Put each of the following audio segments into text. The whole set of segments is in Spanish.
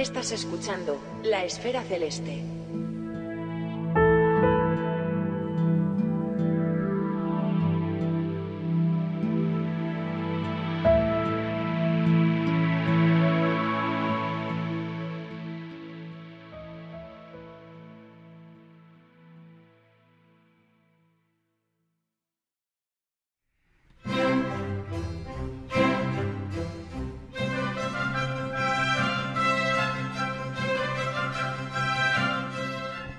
Estás escuchando La Esfera Celeste.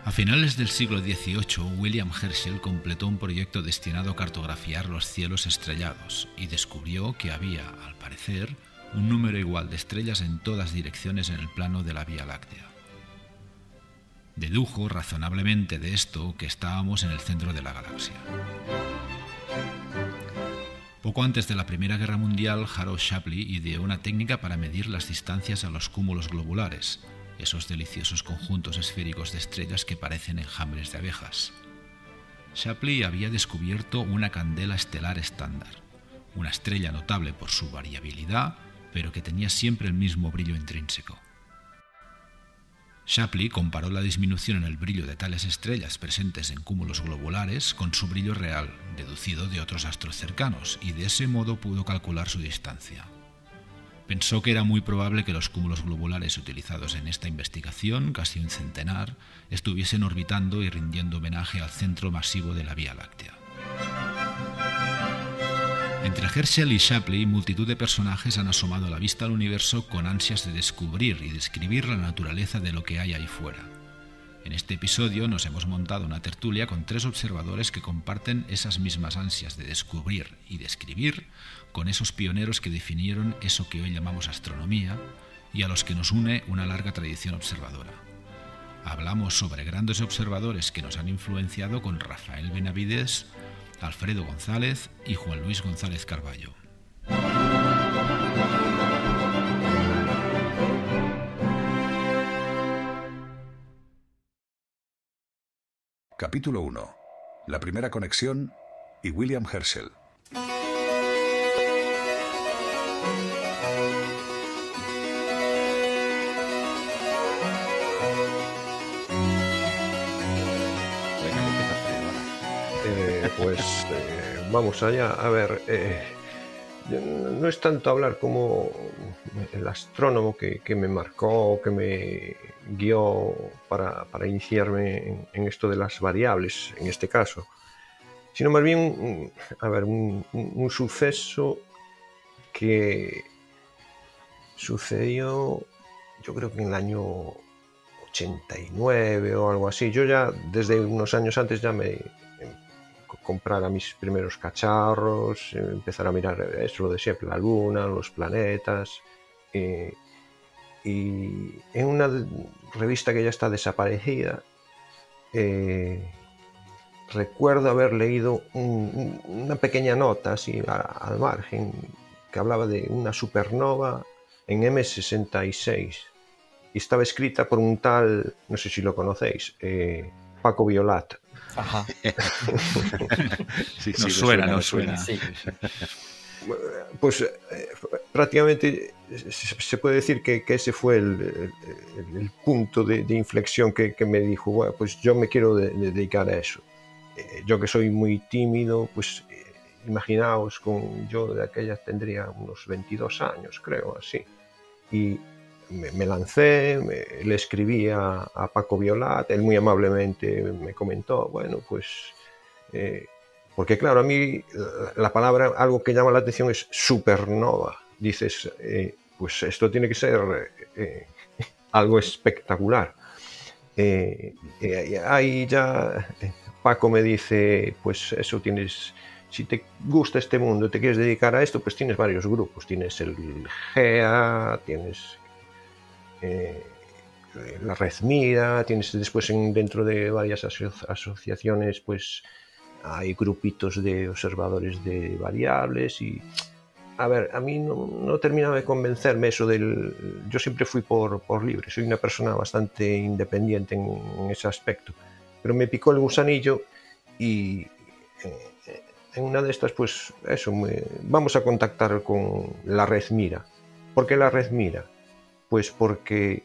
A finales del siglo XVIII, William Herschel completó un proyecto destinado a cartografiar los cielos estrellados y descubrió que había, al parecer, un número igual de estrellas en todas direcciones en el plano de la Vía Láctea. Dedujo razonablemente de esto que estábamos en el centro de la galaxia. Poco antes de la Primera Guerra Mundial, Harold Shapley ideó una técnica para medir las distancias a los cúmulos globulares, esos deliciosos conjuntos esféricos de estrellas que parecen enjambres de abejas. Shapley había descubierto una candela estelar estándar, una estrella notable por su variabilidad, pero que tenía siempre el mismo brillo intrínseco. Shapley comparó la disminución en el brillo de tales estrellas presentes en cúmulos globulares con su brillo real, deducido de otros astros cercanos, y de ese modo pudo calcular su distancia. Pensó que era muy probable que los cúmulos globulares utilizados en esta investigación, casi un centenar, estuviesen orbitando y rindiendo homenaje al centro masivo de la Vía Láctea. Entre Herschel y Shapley, multitud de personajes han asomado a la vista al universo con ansias de descubrir y describir la naturaleza de lo que hay ahí fuera. En este episodio nos hemos montado una tertulia con tres observadores que comparten esas mismas ansias de descubrir y describir con esos pioneros que definieron eso que hoy llamamos astronomía y a los que nos une una larga tradición observadora. Hablamos sobre grandes observadores que nos han influenciado con Rafael Benavides, Alfredo González y Juan Luis González Carballo. Capítulo 1. La primera conexión y William Herschel. Vamos allá. A ver, no es tanto hablar como el astrónomo que me marcó, que me guió para iniciarme en esto de las variables, en este caso, sino más bien un suceso que sucedió, yo creo que en el año 89 o algo así. Yo ya desde unos años antes ya me comprara mis primeros cacharros, empezar a mirar esto, lo de siempre, la luna, los planetas, y en una revista que ya está desaparecida, recuerdo haber leído una pequeña nota así al margen que hablaba de una supernova en M66 y estaba escrita por un tal, no sé si lo conocéis, Paco Violat. Ajá. Sí, nos suena. Sí. Pues prácticamente se puede decir que ese fue el punto de inflexión que me dijo, bueno, pues yo me quiero dedicar a eso. Yo que soy muy tímido, pues imaginaos, yo de aquella tendría unos 22 años, creo, así. Y me lancé, le escribí a Paco Violat, él muy amablemente me comentó, bueno, pues... porque claro, a mí la palabra, algo que llama la atención es supernova. Dices, pues esto tiene que ser algo espectacular. Ahí ya Paco me dice, pues eso tienes... Si te gusta este mundo, te quieres dedicar a esto, pues tienes varios grupos. Tienes el GEA, tienes... la Red Mira, tienes después dentro de varias asociaciones, pues hay grupitos de observadores de variables y, a ver, a mí no terminaba de convencerme eso del... Yo siempre fui por libre, soy una persona bastante independiente en ese aspecto, pero me picó el gusanillo y en una de estas, pues eso, vamos a contactar con la Red Mira. ¿Por qué la Red Mira? Pues porque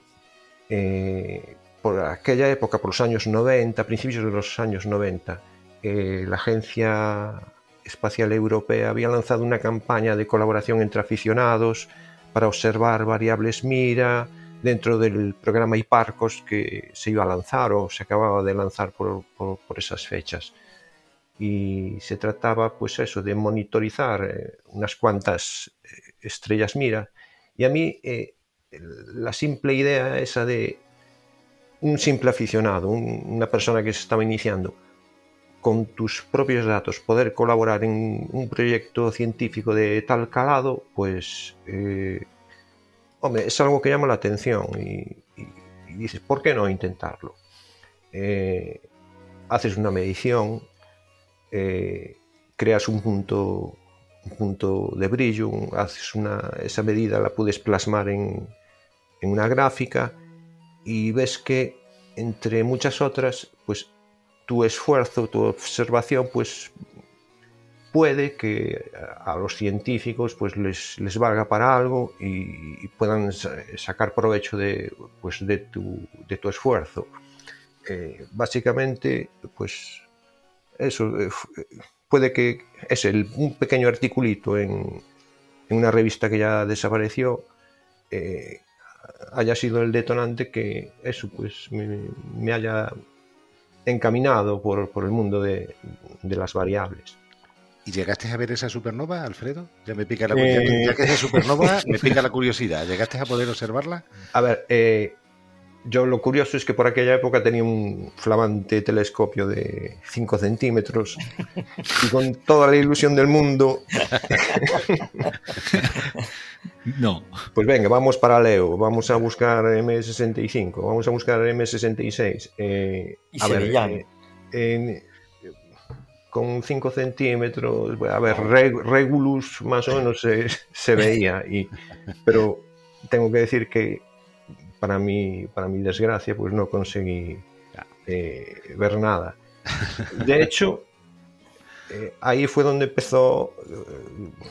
por aquella época, por los años 90, principios de los años 90, la Agencia Espacial Europea había lanzado una campaña de colaboración entre aficionados para observar variables Mira dentro del programa Hipparcos que se iba a lanzar o se acababa de lanzar por esas fechas. Y se trataba, pues eso, de monitorizar unas cuantas estrellas Mira. Y a mí la simple idea esa de un simple aficionado, una persona que se estaba iniciando, con tus propios datos, poder colaborar en un proyecto científico de tal calado, pues, hombre, es algo que llama la atención y dices, ¿por qué no intentarlo? Haces una medición, creas un punto de brillo, esa medida la puedes plasmar en una gráfica y ves que entre muchas otras, pues tu esfuerzo, tu observación, pues puede que a los científicos pues les valga para algo y puedan sacar provecho de tu esfuerzo. Básicamente, pues eso puede que es un pequeño articulito en una revista que ya desapareció, haya sido el detonante que eso pues me haya encaminado por el mundo de las variables. ¿Y llegaste a ver esa supernova, Alfredo? Ya me pica ya que es supernova, me pica la curiosidad. ¿Llegaste a poder observarla? A ver, yo lo curioso es que por aquella época tenía un flamante telescopio de 5 centímetros y con toda la ilusión del mundo... No. Pues venga, vamos para Leo, vamos a buscar M65, vamos a buscar M66. A ver, con 5 centímetros, a ver, Regulus más o menos se veía, pero tengo que decir que para mi desgracia, pues no conseguí ver nada. De hecho, ahí fue donde empezó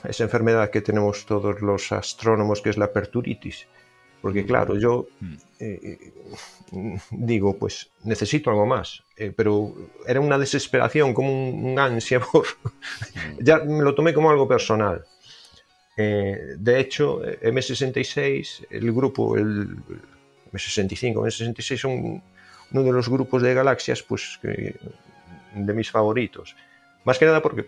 esa enfermedad que tenemos todos los astrónomos, que es la perturitis. Porque claro, yo digo, pues necesito algo más, pero era una desesperación, como un ansia por... Ya me lo tomé como algo personal. De hecho, M66, el grupo, el M65, M66 son uno de los grupos de galaxias pues, de mis favoritos. Más que nada porque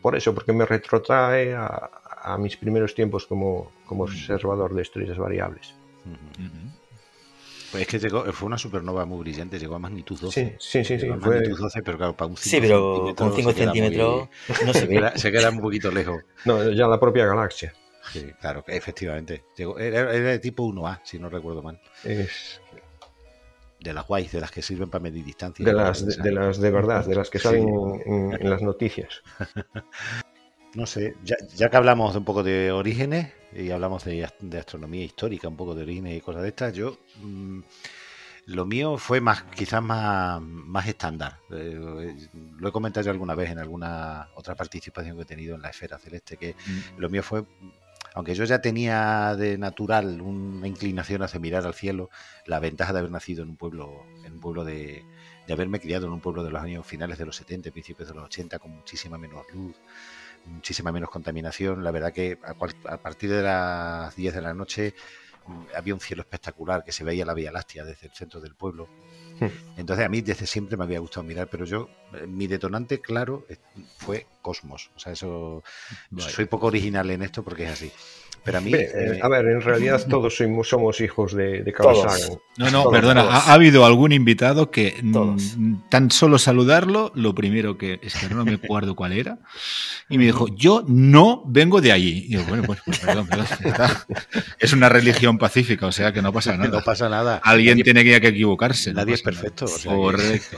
me retrotrae a mis primeros tiempos como observador de estrellas variables. Pues es que fue una supernova muy brillante, llegó a magnitud 12. Sí. Magnitud 12, pero claro, para un 5 pero con 5 centímetros no se ve. Se queda un poquito lejos. No, ya la propia galaxia. Sí, claro, efectivamente. Era de tipo 1A, si no recuerdo mal. De las guays, de las que sirven para medir distancia. De las de verdad, de las que salen en las noticias. No sé, ya que hablamos de un poco de orígenes y hablamos de astronomía histórica, un poco de orígenes y cosas de estas, lo mío fue quizás más estándar. Lo he comentado ya alguna vez en alguna otra participación que he tenido en la esfera celeste, que lo mío fue, aunque yo ya tenía de natural una inclinación hacia mirar al cielo, la ventaja de haber nacido en un pueblo de haberme criado en un pueblo de los años finales de los 70, principios de los 80, con muchísima menos luz, muchísima menos contaminación. La verdad que a partir de las 10 de la noche había un cielo espectacular, que se veía la Vía Láctea desde el centro del pueblo. Entonces a mí desde siempre me había gustado mirar, pero mi detonante claro fue Cosmos. O sea, eso soy poco original en esto porque es así. Pero a mí... a ver, en realidad todos somos hijos de Carl Sagan. No, todos, perdona, todos. Ha habido algún invitado que tan solo saludarlo, lo primero que no me acuerdo cuál era, y me dijo, yo no vengo de allí. Y yo, bueno, pues perdón, está. Es una religión pacífica, o sea que no pasa nada. No pasa nada. Alguien tiene que equivocarse. Nadie es perfecto. O sea, correcto.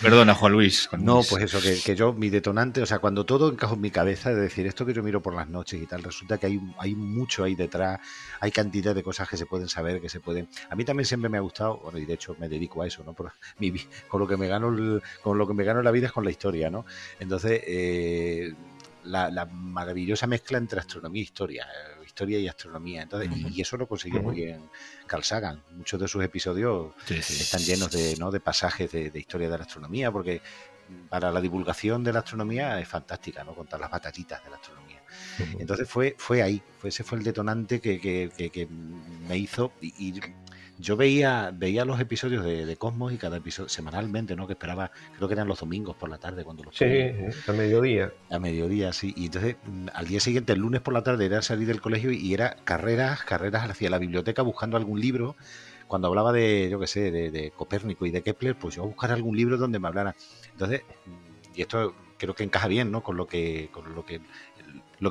Perdona, Juan Luis. Pues eso, que yo, mi detonante, o sea, cuando todo encajó en mi cabeza, de decir, esto que yo miro por las noches y tal, resulta que hay mucho ahí detrás, hay cantidad de cosas que se pueden saber, que se pueden... A mí también siempre me ha gustado, bueno, y de hecho me dedico a eso, ¿no? Con lo que me gano la vida es con la historia, ¿no? Entonces, la maravillosa mezcla entre astronomía e historia, historia y astronomía. Entonces, y eso lo consiguió muy bien Carl Sagan. Muchos de sus episodios están llenos de pasajes de historia de la astronomía, porque para la divulgación de la astronomía es fantástica, ¿no? Contar las batatitas de la astronomía. Entonces fue ahí, ese fue el detonante que me hizo y yo veía los episodios de Cosmos, y cada episodio semanalmente, ¿no? Que esperaba, creo que eran los domingos por la tarde cuando los ponían. Sí, a mediodía. A mediodía, sí. Y entonces al día siguiente, el lunes por la tarde, era salir del colegio y era carreras hacia la biblioteca buscando algún libro. Cuando hablaba de, yo qué sé, de Copérnico y de Kepler, pues yo a buscar algún libro donde me hablara. Entonces, y esto creo que encaja bien, ¿no? Con lo que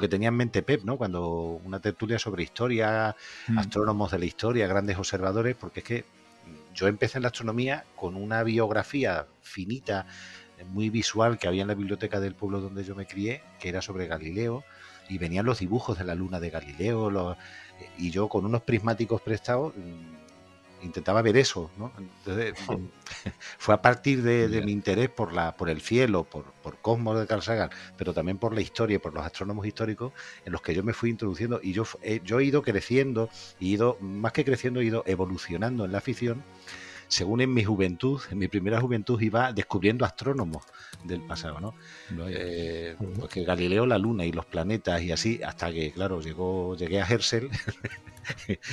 tenía en mente Pep, ¿no? Cuando una tertulia sobre historia, astrónomos de la historia, grandes observadores, porque es que yo empecé en la astronomía con una biografía finita, muy visual, que había en la biblioteca del pueblo donde yo me crié, que era sobre Galileo, y venían los dibujos de la luna de Galileo, y yo con unos prismáticos prestados intentaba ver eso, ¿no? Entonces, fue a partir de mi interés por el cielo, por Cosmos de Carl Sagan, pero también por la historia y por los astrónomos históricos, en los que yo me fui introduciendo, y yo he ido creciendo, más que creciendo, he ido evolucionando en la afición, según en mi primera juventud iba descubriendo astrónomos del pasado, ¿no? Porque Galileo, la luna y los planetas y así, hasta que, claro, llegué a Herschel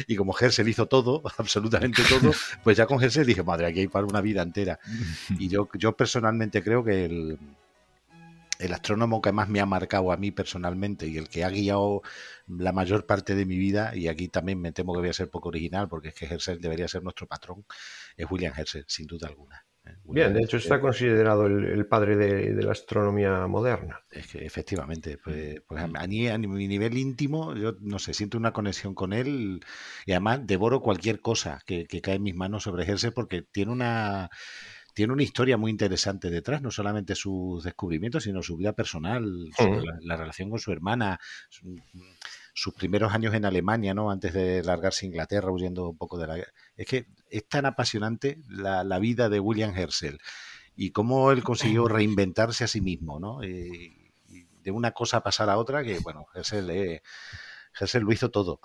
y como Herschel hizo todo, absolutamente todo, pues ya con Herschel dije, madre, aquí hay para una vida entera. Y yo personalmente creo que el astrónomo que más me ha marcado a mí personalmente y el que ha guiado la mayor parte de mi vida, y aquí también me temo que voy a ser poco original porque es que Herschel debería ser nuestro patrón, es William Herschel, sin duda alguna. Bien, de hecho está considerado el padre de la astronomía moderna. Es que efectivamente, pues a mi nivel íntimo, yo no sé, siento una conexión con él, y además devoro cualquier cosa que cae en mis manos sobre Herschel, porque tiene una historia muy interesante detrás, no solamente sus descubrimientos, sino su vida personal, la relación con su hermana, sus primeros años en Alemania, ¿no? Antes de largarse a Inglaterra, huyendo un poco de la guerra. Es que es tan apasionante la vida de William Herschel y cómo él consiguió reinventarse a sí mismo, ¿no? Y de una cosa a pasar a otra, que bueno, Herschel lo hizo todo.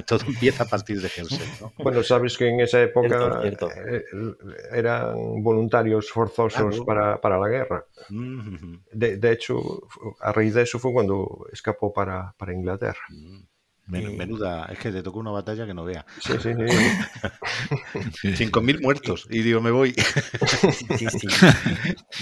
Todo empieza a partir de Herschel, ¿no? Bueno, sabes que en esa época eran voluntarios forzosos para la guerra. De hecho, a raíz de eso fue cuando escapó para Inglaterra. Menuda, es que te tocó una batalla que no vea. Sí. 5.000 muertos, y digo, me voy. Sí.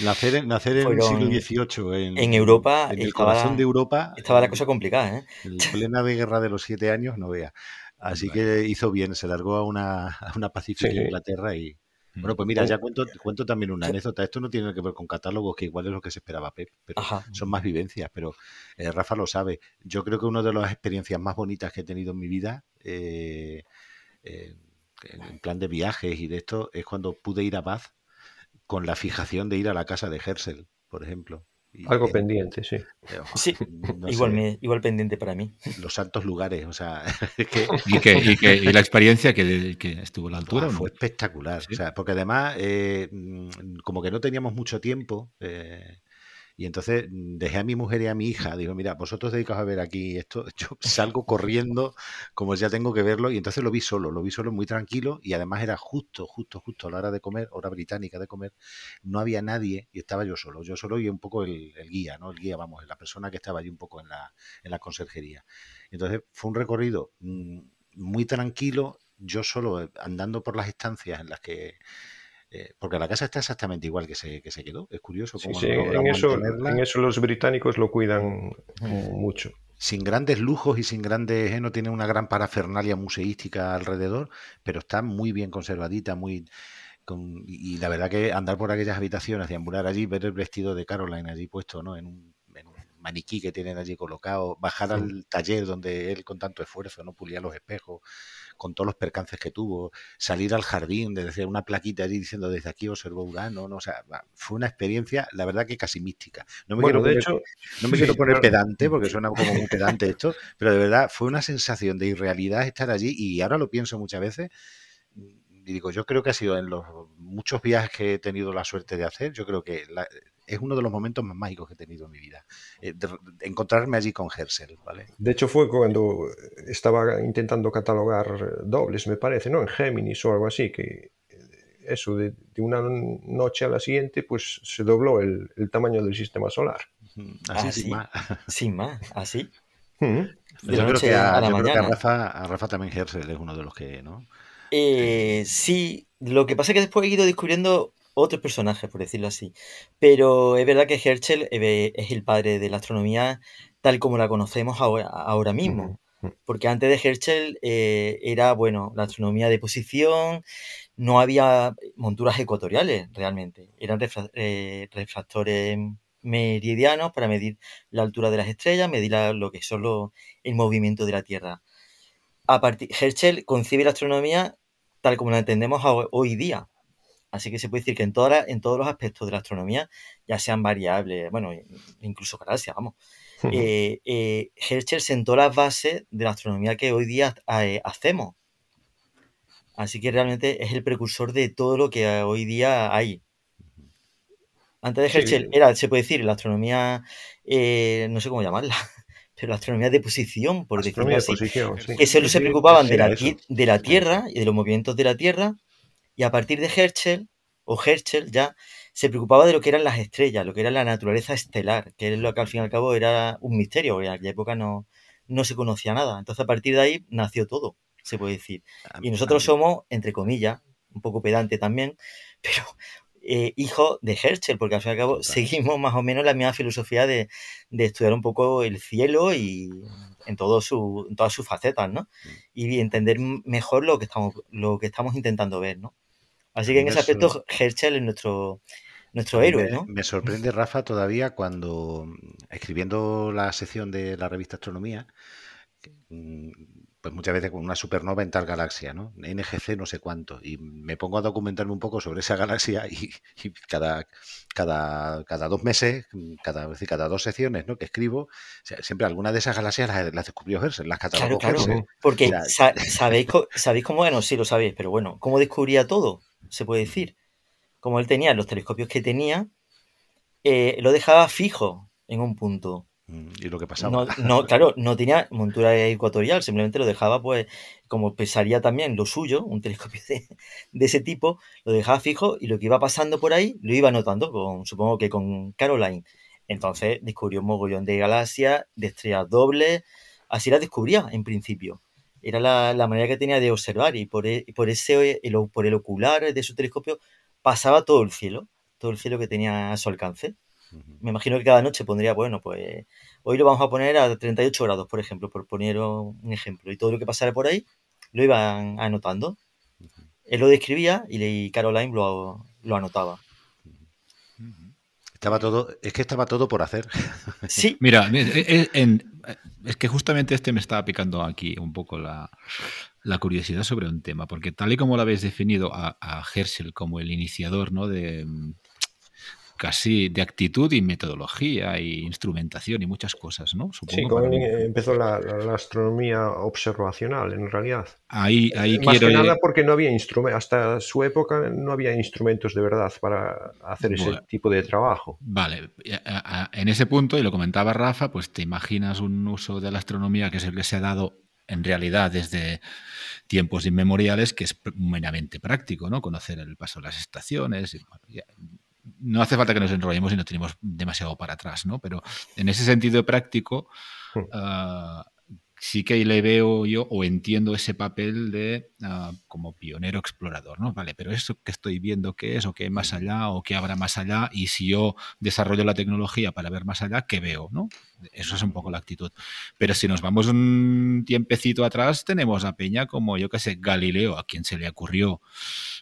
Nacer en el siglo XVIII en Europa, en el corazón de Europa, estaba la cosa complicada, ¿eh? En plena de guerra de los 7 años, no vea. Así que hizo bien, se largó a una pacífica Inglaterra y... Bueno, pues mira, ya cuento también una anécdota. Esto no tiene que ver con catálogos, que igual es lo que se esperaba Pep, pero son más vivencias. Pero Rafa lo sabe. Yo creo que una de las experiencias más bonitas que he tenido en mi vida, en plan de viajes y de esto, es cuando pude ir a Bath con la fijación de ir a la casa de Herschel, por ejemplo. Algo pendiente, sí. Sí, no igual pendiente para mí. Los santos lugares, o sea... Es que... ¿Y la experiencia que estuvo a la altura? Fue espectacular, ¿sí? O sea, porque además, como que no teníamos mucho tiempo, y entonces dejé a mi mujer y a mi hija, digo, mira, vosotros dedicaos a ver aquí esto, yo salgo corriendo como ya tengo que verlo, y entonces lo vi solo muy tranquilo, y además era justo a la hora de comer, hora británica de comer, no había nadie y estaba yo solo y un poco el guía, ¿no? El guía, vamos, la persona que estaba allí un poco en la conserjería. Entonces fue un recorrido muy tranquilo, yo solo andando por las estancias en las que... porque la casa está exactamente igual que se quedó. Es curioso cómo en eso los británicos lo cuidan mucho. Sin grandes lujos y sin grandes... no tiene una gran parafernalia museística alrededor, pero está muy bien conservadita, y la verdad que andar por aquellas habitaciones, deambular allí, ver el vestido de Caroline allí puesto, ¿no? en un maniquí que tienen allí colocado, bajar al taller donde él con tanto esfuerzo no pulía los espejos, con todos los percances que tuvo, salir al jardín, desde una plaquita allí diciendo desde aquí observó Urano, ¿no? O sea, fue una experiencia, la verdad que casi mística. No me quiero poner pedante, porque suena como muy pedante esto, pero de verdad fue una sensación de irrealidad estar allí, y ahora lo pienso muchas veces. y digo, yo creo que ha sido en los muchos viajes que he tenido la suerte de hacer, yo creo que es uno de los momentos más mágicos que he tenido en mi vida. Encontrarme allí con Herschel, ¿vale? De hecho, fue cuando estaba intentando catalogar dobles, me parece, ¿no? En Géminis o algo así, que eso, de una noche a la siguiente, pues se dobló el tamaño del sistema solar. Así, Así, sin más. sin más, así. Mm. De la noche a la mañana. A Rafa también Herschel es uno de los que, ¿no? Sí, lo que pasa es que después he ido descubriendo otros personajes, por decirlo así. Pero es verdad que Herschel es el padre de la astronomía tal como la conocemos ahora mismo. Porque antes de Herschel era, bueno, la astronomía de posición, no había monturas ecuatoriales realmente. Eran refractores meridianos para medir la altura de las estrellas, medir lo que son el movimiento de la Tierra. Herschel concibe la astronomía tal como la entendemos hoy día. Así que se puede decir que en todos los aspectos de la astronomía, ya sean variables, bueno, incluso galaxias, vamos, Herschel sentó las bases de la astronomía que hoy día hacemos. Así que realmente es el precursor de todo lo que hoy día hay. Antes de Herschel se puede decir, la astronomía, no sé cómo llamarla, pero la astronomía de posición, por decirlo así, que solo se preocupaban de la Tierra y de los movimientos de la Tierra, y a partir de Herschel ya se preocupaba de lo que eran las estrellas, lo que era la naturaleza estelar, que es lo que al fin y al cabo era un misterio, porque en aquella época no se conocía nada. Entonces a partir de ahí nació todo, se puede decir. Y nosotros somos, entre comillas, un poco pedante también, pero hijos de Herschel, porque al fin y al cabo seguimos más o menos la misma filosofía de estudiar un poco el cielo y en todas sus facetas, ¿no? Y entender mejor lo que estamos intentando ver, ¿no? Así que en ese aspecto Herschel es nuestro héroe, ¿no? Me sorprende, Rafa, todavía cuando escribiendo la sección de la revista Astronomía, pues muchas veces con una supernova en tal galaxia, ¿no? NGC no sé cuánto, y me pongo a documentarme un poco sobre esa galaxia y cada 2 meses, cada 2 secciones, ¿no? Que escribo, o sea, siempre alguna de esas galaxias las descubrió Herschel, las catalogó Herschel. Porque ¿sabéis cómo? Bueno, sí lo sabéis, pero bueno, ¿cómo descubría todo? Se puede decir. Como él tenía los telescopios que tenía, lo dejaba fijo en un punto. Y lo que pasaba. Claro, no tenía montura ecuatorial, simplemente lo dejaba, pues, como pesaría también lo suyo, un telescopio de ese tipo, lo dejaba fijo y lo que iba pasando por ahí lo iba anotando, supongo que con Caroline. Entonces descubrió un mogollón de galaxias, de estrellas dobles, así las descubría en principio. Era la manera que tenía de observar y por el ocular de su telescopio pasaba todo el cielo que tenía a su alcance. Me imagino que cada noche pondría, bueno, pues hoy lo vamos a poner a 38 grados, por ejemplo, por poner un ejemplo. Y todo lo que pasara por ahí lo iban anotando. Él lo describía y Caroline lo anotaba. Estaba todo por hacer. Sí. Mira, es que justamente me estaba picando aquí un poco la curiosidad sobre un tema, porque tal y como lo habéis definido a Herschel como el iniciador, ¿no? de casi de actitud y metodología y instrumentación y muchas cosas, ¿no? Supongo, sí, como empezó la astronomía observacional, en realidad. Ahí más que nada porque no había instrumentos, hasta su época no había instrumentos de verdad para hacer ese tipo de trabajo. Vale, en ese punto, y lo comentaba Rafa, pues te imaginas un uso de la astronomía que es el que se ha dado en realidad desde tiempos inmemoriales, que es meramente práctico, ¿no? Conocer el paso de las estaciones. Y, bueno, no hace falta que nos enrollemos y no tenemos demasiado para atrás, ¿no? Pero en ese sentido práctico, sí que le veo yo o entiendo ese papel de como pionero explorador, ¿no? Vale, pero eso que estoy viendo, ¿qué es? ¿O qué hay más allá? ¿O qué habrá más allá? Y si yo desarrollo la tecnología para ver más allá, ¿qué veo? ¿No? Eso es un poco la actitud. Pero si nos vamos un tiempecito atrás, tenemos a peña como, yo qué sé, Galileo, a quien se le ocurrió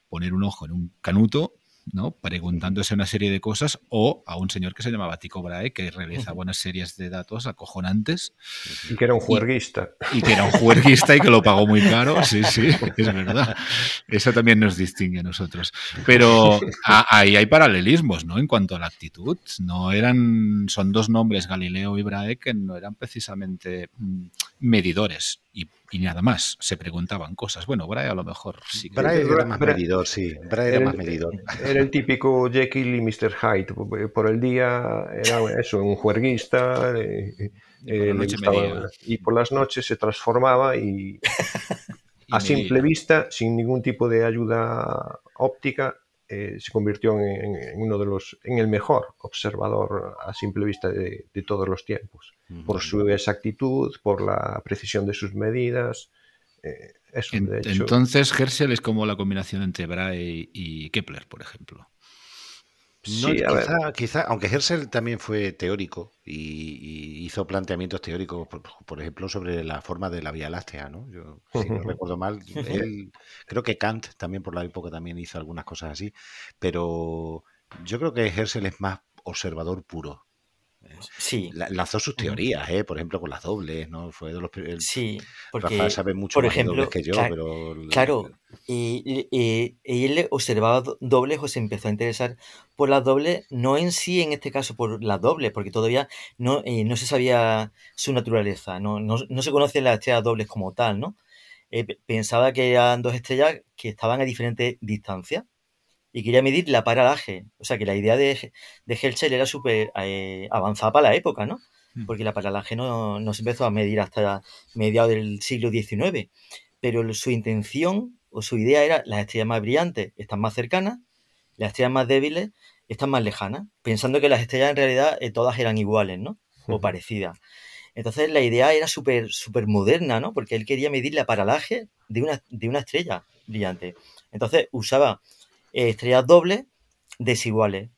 poner un ojo en un canuto, ¿no? Preguntándose una serie de cosas, o a un señor que se llamaba Tycho Brahe, que realizaba unas series de datos acojonantes. Y que era un juerguista. Y que era un juerguista y que lo pagó muy caro, sí, es verdad. Eso también nos distingue a nosotros. Pero ahí hay paralelismos, ¿no? En cuanto a la actitud. Son dos nombres, Galileo y Brahe, que no eran precisamente medidores y nada más. Se preguntaban cosas. Bueno, Brahe a lo mejor sí que... Brahe era más medidor, sí. Brahe era más medidor. Era el típico Jekyll y Mr. Hyde. Por el día era eso, un juerguista, y por las noches se transformaba y a simple vista, sin ningún tipo de ayuda óptica, se convirtió en uno de en el mejor observador a simple vista de todos los tiempos, por su exactitud, por la precisión de sus medidas. Eso, de hecho, entonces Herschel es como la combinación entre Brahe y Kepler, por ejemplo. No, sí, quizá, aunque Herschel también fue teórico y hizo planteamientos teóricos, por ejemplo, sobre la forma de la Vía Láctea, ¿no? Yo, si no recuerdo mal, él, creo que Kant también por la época también hizo algunas cosas así, pero yo creo que Herschel es más observador puro. Sí. Lanzó sus teorías, por ejemplo, con las dobles, ¿no? Fue de los sí, porque, Rafael sabe mucho por más ejemplo, dobles que yo, pero... Claro, él observaba dobles o se empezó a interesar por las dobles, no en sí, en este caso, por las dobles, porque todavía no se sabía su naturaleza, no se conocen las estrellas dobles como tal, ¿no? Pensaba que eran dos estrellas que estaban a diferentes distancias y quería medir la paralaje. O sea, que la idea de Herschel era súper avanzada para la época, ¿no? Porque la paralaje no se empezó a medir hasta mediados del siglo XIX. Pero su intención o su idea era las estrellas más brillantes están más cercanas, las estrellas más débiles están más lejanas, pensando que las estrellas en realidad todas eran iguales, ¿no? O parecidas. Entonces la idea era súper moderna, ¿no? Porque él quería medir la paralaje de una estrella brillante. Entonces usaba estrellas dobles desiguales,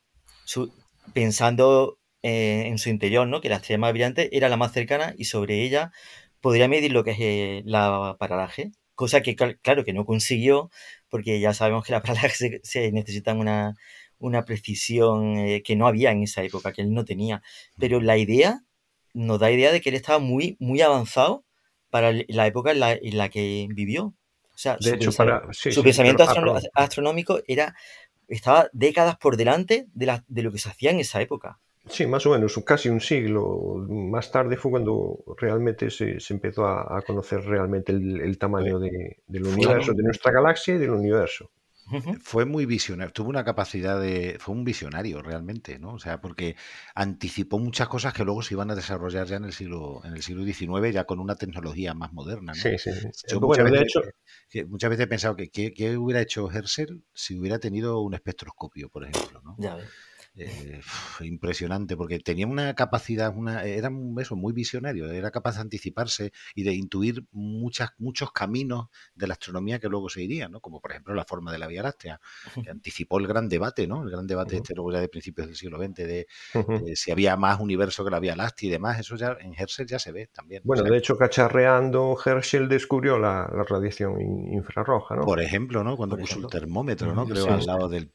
pensando en su interior, ¿no? Que la estrella más brillante era la más cercana y sobre ella podría medir lo que es la paralaje, cosa que claro que no consiguió, porque ya sabemos que la paralaje se necesita una precisión que no había en esa época, que él no tenía. Pero la idea nos da idea de que él estaba muy avanzado para la época en la que vivió. O sea, su pensamiento astronómico estaba décadas por delante de lo que se hacía en esa época. Sí, más o menos, casi un siglo más tarde fue cuando realmente se empezó a conocer realmente el tamaño del universo, de nuestra galaxia y del universo. Fue muy visionario, tuvo una capacidad fue un visionario realmente, ¿no? O sea, porque anticipó muchas cosas que luego se iban a desarrollar ya en el siglo XIX, ya con una tecnología más moderna, ¿no? Sí. Yo muchas veces he pensado que ¿qué hubiera hecho Herschel si hubiera tenido un espectroscopio, por ejemplo, ¿no? Ya ves. Impresionante, porque tenía una capacidad, era muy visionario, era capaz de anticiparse y de intuir muchos caminos de la astronomía que luego se irían, ¿no? Como por ejemplo la forma de la Vía Láctea, que anticipó el gran debate, ¿no? El gran debate luego ya de principios del siglo XX de si había más universo que la Vía Láctea y demás, eso ya en Herschel ya se ve también. Bueno, de hecho, cacharreando, Herschel descubrió la radiación infrarroja, ¿no? Por ejemplo, ¿no? Cuando puso el termómetro, ¿no? Creo al lado del...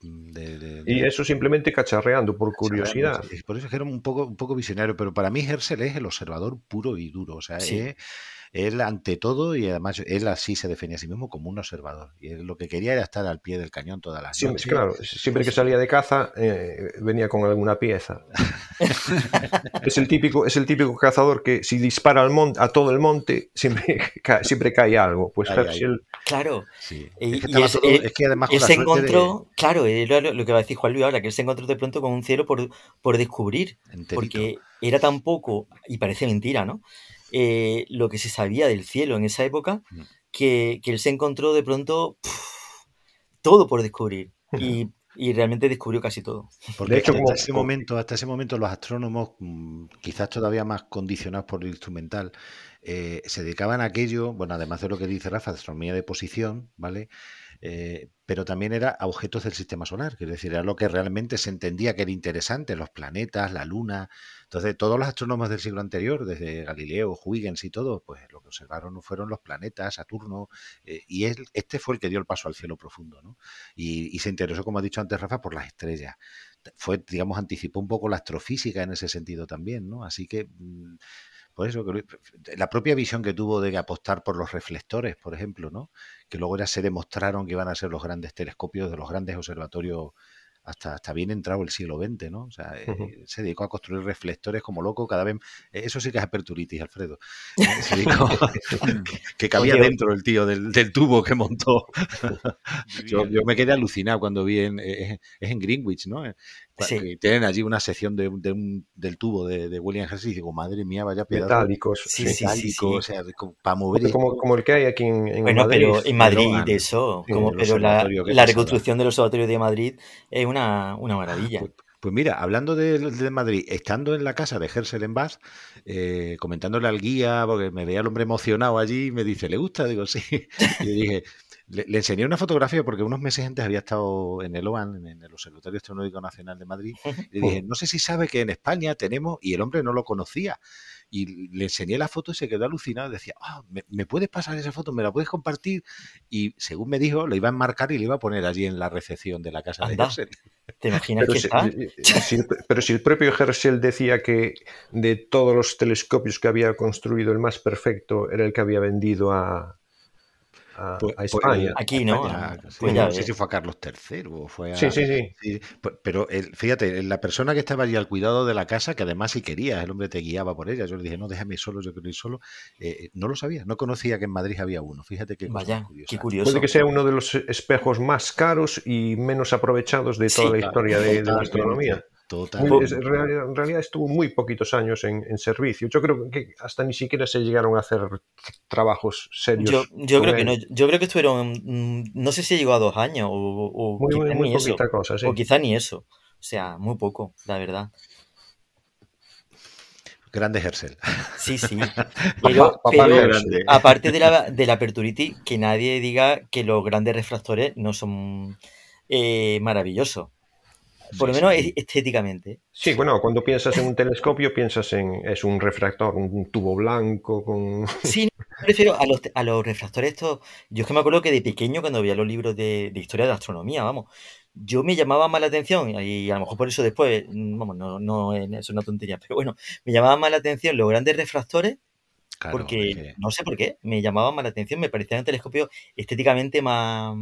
Y eso simplemente cacharreando, por curiosidad. Por eso es que era un poco visionario, pero para mí Herschel es el observador puro y duro, o sea, él ante todo, y además él así se definía a sí mismo como un observador, y él lo que quería era estar al pie del cañón todas las noches. Claro, siempre que salía de caza venía con alguna pieza. es el típico cazador que si dispara a todo el monte siempre cae algo. Pues Herschel... Claro. Sí. Es que además él se encontró, claro, lo que va a decir Juan Luis ahora, que él se encontró de pronto con un cielo por descubrir, enterito. Porque era tan poco, y parece mentira, ¿no? Lo que se sabía del cielo en esa época, que él se encontró de pronto todo por descubrir. Y realmente descubrió casi todo. Porque de hecho, hasta ese momento los astrónomos, quizás todavía más condicionados por el instrumental, se dedicaban a aquello, bueno, además de lo que dice Rafa, astronomía de posición, ¿vale? Pero también era a objetos del sistema solar, que es decir, era lo que realmente se entendía que era interesante, los planetas, la luna. Entonces, todos los astrónomos del siglo anterior, desde Galileo, Huygens y todo, pues lo que observaron fueron los planetas, Saturno, y este fue el que dio el paso al cielo profundo, ¿no? Y se interesó, como ha dicho antes Rafa, por las estrellas. Digamos, anticipó un poco la astrofísica en ese sentido también, ¿no? Así que... Por eso, la propia visión que tuvo de apostar por los reflectores, por ejemplo, ¿no? Que luego ya se demostraron que iban a ser los grandes telescopios de los grandes observatorios hasta bien entrado el siglo XX, ¿no? O sea, se dedicó a construir reflectores como loco, cada vez... eso sí que es aperturitis, Alfredo. Se dedicó que cabía dentro el tío del tubo que montó. Yo me quedé alucinado cuando vi es en Greenwich, ¿no? Que tienen allí una sección del tubo de William Herschel y digo, madre mía, vaya pedazo. Metálicos. Metálicos, o sea, para mover... Como el que hay aquí en bueno, Madrid. Pero en Madrid eso, pero la reconstrucción del observatorio de Madrid es una maravilla. Pues mira, hablando de Madrid, estando en la casa de Herschel en Bath, comentándole al guía, porque me veía el hombre emocionado allí, y me dice, ¿le gusta? Digo, sí. Y le dije, le enseñé una fotografía porque unos meses antes había estado en el OAN, en el Observatorio Astronómico Nacional de Madrid, y le dije, no sé si sabe que en España tenemos, y el hombre no lo conocía, y le enseñé la foto y se quedó alucinado, decía, ¿me puedes pasar esa foto? ¿Me la puedes compartir? Y según me dijo, lo iba a enmarcar y le iba a poner allí en la recepción de la casa de Herschel. ¿Te imaginas que está? Pero si el propio Herschel decía que de todos los telescopios que había construido, el más perfecto era el que había vendido a España. Aquí, ¿no? Pues no sé si fue a Carlos III o fue a... Sí. Pero fíjate, la persona que estaba allí al cuidado de la casa, que además si querías, el hombre te guiaba por ella. Yo le dije, no, déjame solo, yo quiero ir solo. No lo sabía, no conocía que en Madrid había uno. Fíjate qué cosa curiosa. Qué curioso. Puede que sea uno de los espejos más caros y menos aprovechados de toda la historia de la astronomía. En realidad estuvo muy poquitos años en servicio. Yo creo que hasta ni siquiera se llegaron a hacer trabajos serios. Yo creo que no. Yo creo que estuvieron, no sé si llegó a 2 años o muy poquita cosa, sí. O quizá ni eso. O sea, muy poco, la verdad. Grande Herschel. Sí. Pero aparte de la aperturitis, que nadie diga que los grandes refractores no son maravillosos. Por lo menos estéticamente. Sí, bueno, cuando piensas en un telescopio piensas es un refractor, un tubo blanco con... Sí, me refiero a los refractores estos. Yo es que me acuerdo que de pequeño, cuando veía los libros de historia de astronomía, yo me llamaba más la atención, y a lo mejor por eso después, no es una tontería, pero bueno, me llamaban más la atención los grandes refractores, claro, porque no sé por qué, me llamaban más la atención, me parecían telescopios estéticamente más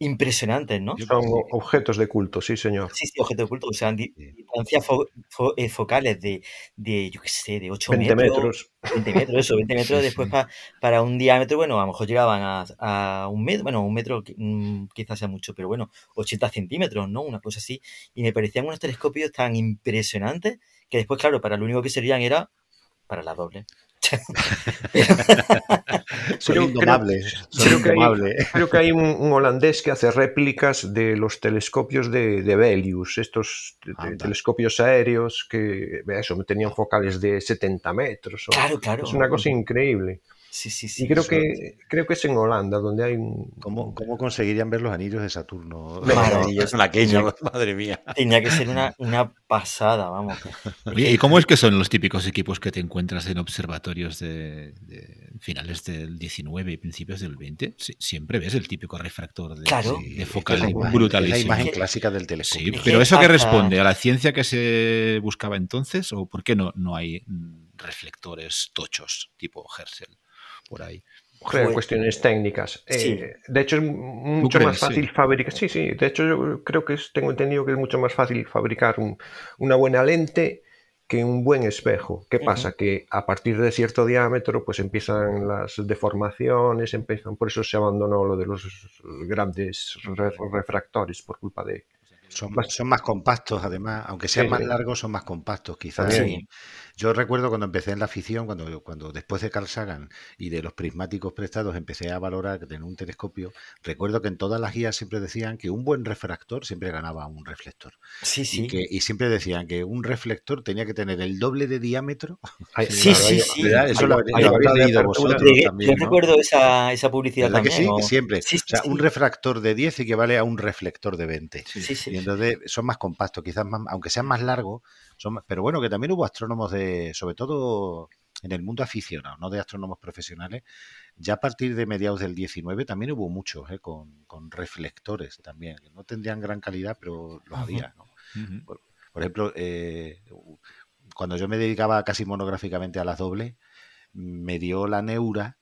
impresionantes, ¿no? Son objetos de culto, sí, señor. Sí, objetos de culto, o sea, distancias focales de yo qué sé, de 8 20 metros. 20 metros, eso, 20 metros, después para un diámetro, bueno, a lo mejor llegaban a 1 metro, bueno, 1 metro quizás sea mucho, pero bueno, 80 centímetros, ¿no? Una cosa así, y me parecían unos telescopios tan impresionantes que después, claro, para lo único que servían era para la doble. Son indomables. Creo que hay un holandés que hace réplicas de los telescopios de Belius, estos telescopios aéreos que tenían focales de 70 metros. Claro. Es una cosa increíble. Sí. Y creo que es en Holanda donde hay un... ¿Cómo conseguirían ver los anillos de Saturno? Maravilloso. Madre mía. Tenía que ser una pasada, vamos. Oye, ¿y cómo es que son los típicos equipos que te encuentras en observatorios de finales del 19 y principios del 20? Siempre ves el típico refractor de focal brutalísimo. Es la imagen clásica del telescopio. Sí, pero ¿eso qué responde? ¿A la ciencia que se buscaba entonces? ¿O por qué no hay reflectores tochos tipo Herschel por ahí? Cuestiones técnicas. De hecho, es mucho más fácil fabricar. Sí. De hecho, yo creo que tengo entendido que es mucho más fácil fabricar una buena lente que un buen espejo. ¿Qué pasa? Que a partir de cierto diámetro, pues empiezan las deformaciones, por eso se abandonó lo de los grandes refractores por culpa de... Son más compactos, además, aunque sean más largos, son más compactos, quizás. Sí. Yo recuerdo cuando empecé en la afición, cuando después de Carl Sagan y de los prismáticos prestados empecé a valorar tener un telescopio, recuerdo que en todas las guías siempre decían que un buen refractor siempre ganaba a un reflector. Sí. Y siempre decían que un reflector tenía que tener el doble de diámetro. Sí. Eso lo habéis leído vosotros también, yo recuerdo esa publicidad también. Que sí, que siempre. Un refractor de 10 equivale a un reflector de 20. Sí. Y entonces son más compactos, quizás más, aunque sean más largos, pero bueno, que también hubo astrónomos sobre todo en el mundo aficionado, no de astrónomos profesionales, ya a partir de mediados del 19 también hubo muchos con reflectores también, que no tendrían gran calidad, pero los había, ¿no? Por ejemplo, cuando yo me dedicaba casi monográficamente a las dobles, me dio la neura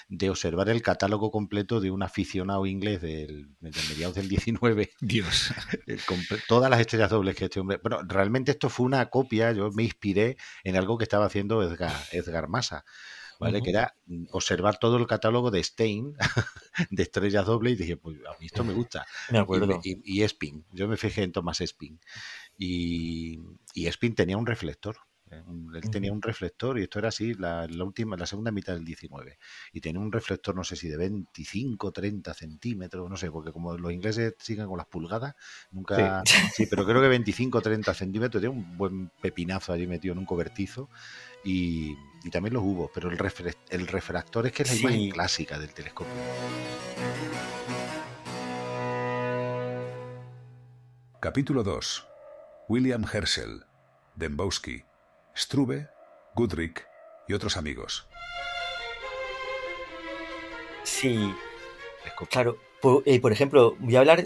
de observar el catálogo completo de un aficionado inglés de mediados del 19. Dios. Con todas las estrellas dobles que este hombre... Bueno, realmente esto fue una copia, yo me inspiré en algo que estaba haciendo Edgar Massa, ¿vale? Que era observar todo el catálogo de Stein, de estrellas dobles, y dije, pues a mí esto me gusta. Me acuerdo. Y Espin, yo me fijé en Thomas Espin. Y Espin tenía un reflector. Él tenía un reflector, y esto era así la segunda mitad del 19, y tenía un reflector, no sé si de 25, 30 centímetros, no sé, porque como los ingleses siguen con las pulgadas, nunca... Sí, pero creo que 25, 30 centímetros, tiene un buen pepinazo allí metido en un cobertizo, y también los hubo, pero el refractor es que es la imagen clásica del telescopio. Capítulo 2. William Herschel, Dembowski, Struve, Goodricke y otros amigos. Sí, claro. Por ejemplo, voy a hablar,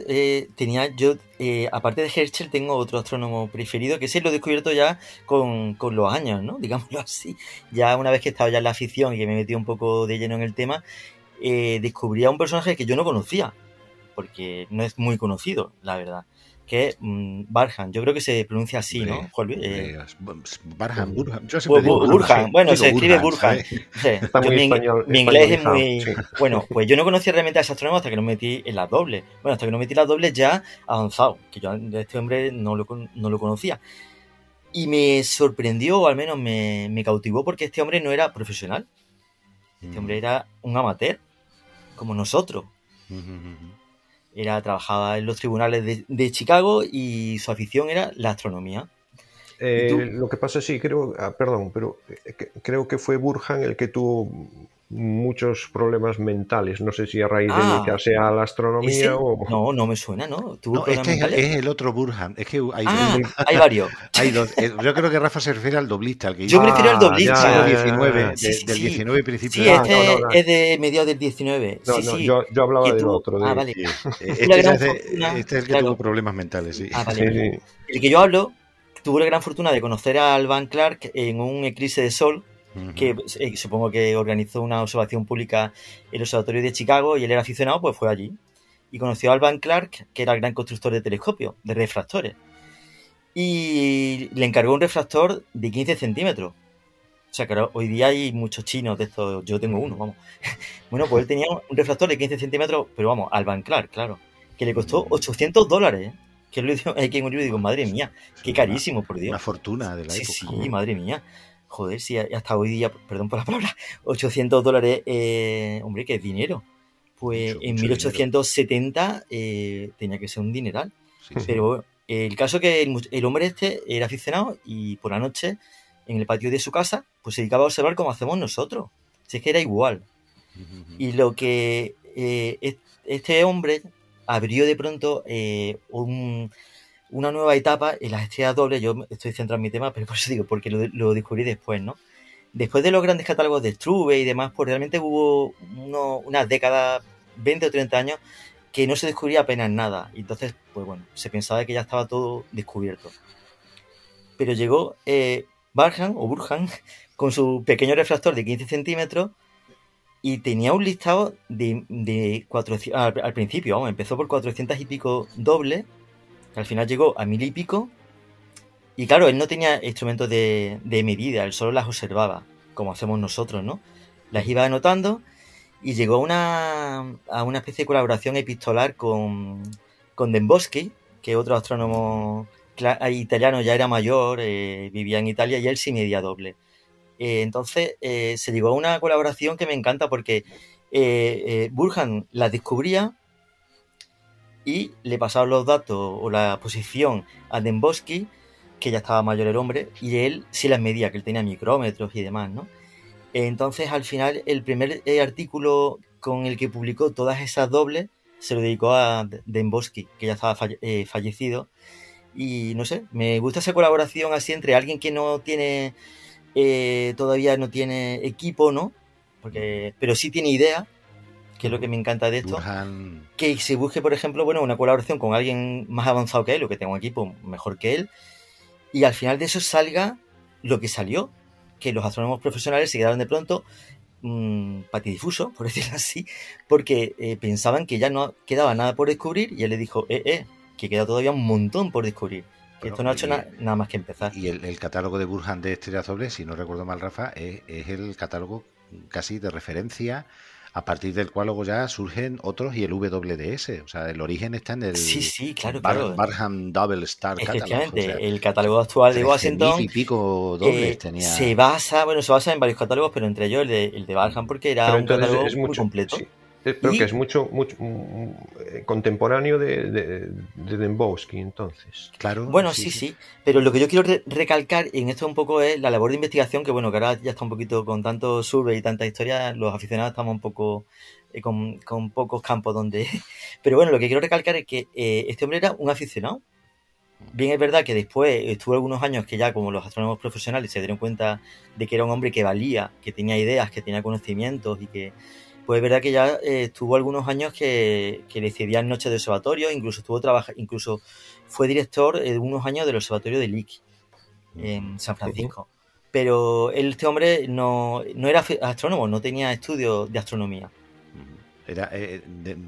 aparte de Herschel, tengo otro astrónomo preferido, que ese lo he descubierto ya con los años, ¿no? Digámoslo así. Ya una vez que he estado ya en la afición y que me he metido un poco de lleno en el tema, descubrí a un personaje que yo no conocía, porque no es muy conocido, la verdad, que es Barham. Yo creo que se pronuncia así, ¿no? Barham, Burham. Yo siempre digo Burham. Bueno, se escribe Burham. Está muy Mi inglés es españolizado, muy... sí. Bueno, pues yo no conocía realmente a ese astrónomo hasta que no me metí en las dobles. Bueno, hasta que no metí las dobles ya avanzado, que yo de este hombre no lo conocía. Y me sorprendió, o al menos me cautivó, porque este hombre no era profesional. Este hombre era un amateur, como nosotros. Trabajaba en los tribunales de Chicago, y su afición era la astronomía. Lo que pasa, sí, creo, perdón, pero creo que fue Burhan el que tuvo muchos problemas mentales. No sé si a raíz de dedicarse a la astronomía o... No me suena, ¿no? No, este es el otro Burhan. Es que hay varios. Hay dos. Yo creo que Rafa se refiere al doblista, al que yo me refiero al doblista. Del 19 principio. Sí, es de mediados del 19. Yo hablaba del otro. Vale. Este es el que tuvo problemas mentales, sí. Vale. El que yo hablo tuvo la gran fortuna de conocer a Alvan Clark en un eclipse de sol, que supongo que organizó una observación pública en el observatorio de Chicago, y él era aficionado, pues fue allí. Y conoció a Alvan Clark, que era el gran constructor de telescopios, de refractores. Y le encargó un refractor de 15 centímetros. O sea, que hoy día hay muchos chinos de estos. Yo tengo uno, vamos. Bueno, pues él tenía un refractor de 15 centímetros, pero vamos, Alvan Clark, claro, que le costó $800, ¿eh? Que lo digo, madre mía, qué carísimo, por Dios. Una fortuna de la época. Sí, madre mía. Joder, sí, hasta hoy día, perdón por la palabra, $800, hombre, que es dinero. Pues en 1870 tenía que ser un dineral. Sí. Pero el caso es que el hombre este era aficionado, y por la noche, en el patio de su casa, pues se dedicaba a observar como hacemos nosotros. Si es que era igual. Y lo que este hombre abrió de pronto una nueva etapa en las estrellas dobles. Yo estoy centrado en mi tema, pero por eso digo, porque lo descubrí después, ¿no? Después de los grandes catálogos de Struve y demás, pues realmente hubo unas décadas, 20 o 30 años, que no se descubría apenas nada. Y entonces, pues bueno, se pensaba que ya estaba todo descubierto. Pero llegó Burhan con su pequeño refractor de 15 centímetros, y tenía un listado de 400, al principio, vamos, empezó por 400 y pico dobles, que al final llegó a 1000 y pico, y claro, él no tenía instrumentos de medida, él solo las observaba, como hacemos nosotros, ¿no? Las iba anotando, y llegó a una especie de colaboración epistolar con Dembowski, que otro astrónomo italiano, ya era mayor, vivía en Italia, y él sí medía doble. Entonces se llegó a una colaboración que me encanta, porque Burhan las descubría y le pasaba los datos o la posición a Dembowski, que ya estaba mayor el hombre, y él sí las medía, que él tenía micrómetros y demás, ¿no? Entonces al final el primer artículo con el que publicó todas esas dobles se lo dedicó a Dembowski, que ya estaba fallecido. Y no sé, me gusta esa colaboración así entre alguien que no tiene... todavía no tiene equipo, ¿no? Pero sí tiene idea, que es lo que me encanta de esto. Que se busque, por ejemplo, una colaboración con alguien más avanzado que él, o que tenga un equipo mejor que él, y al final de eso salga lo que salió, que los astrónomos profesionales se quedaron de pronto patidifuso, por decirlo así, porque pensaban que ya no quedaba nada por descubrir y él le dijo, que queda todavía un montón por descubrir, que Bueno, esto no ha hecho nada más que empezar. Y el catálogo de Burhan de Estrella Doble, si no recuerdo mal, Rafa, es el catálogo casi de referencia, a partir del cual luego ya surgen otros y el WDS. O sea, el origen está en el Sí, claro. Barham Double Star Catalog. Efectivamente, O sea, el catálogo actual de Washington y pico dobles tenía. se basa en varios catálogos, pero entre ellos el de Barham, porque era un catálogo muy completo. Sí. Creo que es mucho contemporáneo de Dembowski, entonces. Claro. Bueno, sí. Pero lo que yo quiero recalcar en esto un poco es la labor de investigación, que bueno, que ahora ya está un poquito con tanto survey y tanta historia, los aficionados estamos un poco con pocos campos donde... Pero bueno, lo que quiero recalcar es que este hombre era un aficionado. Bien, es verdad que después estuvo algunos años que ya como los astrónomos profesionales se dieron cuenta de que era un hombre que valía, que tenía ideas, que tenía conocimientos y que... Pues es verdad que ya estuvo algunos años que le cedían noches de observatorio, incluso fue director de unos años del observatorio de Lick en San Francisco. Pero este hombre no era astrónomo, no tenía estudios de astronomía.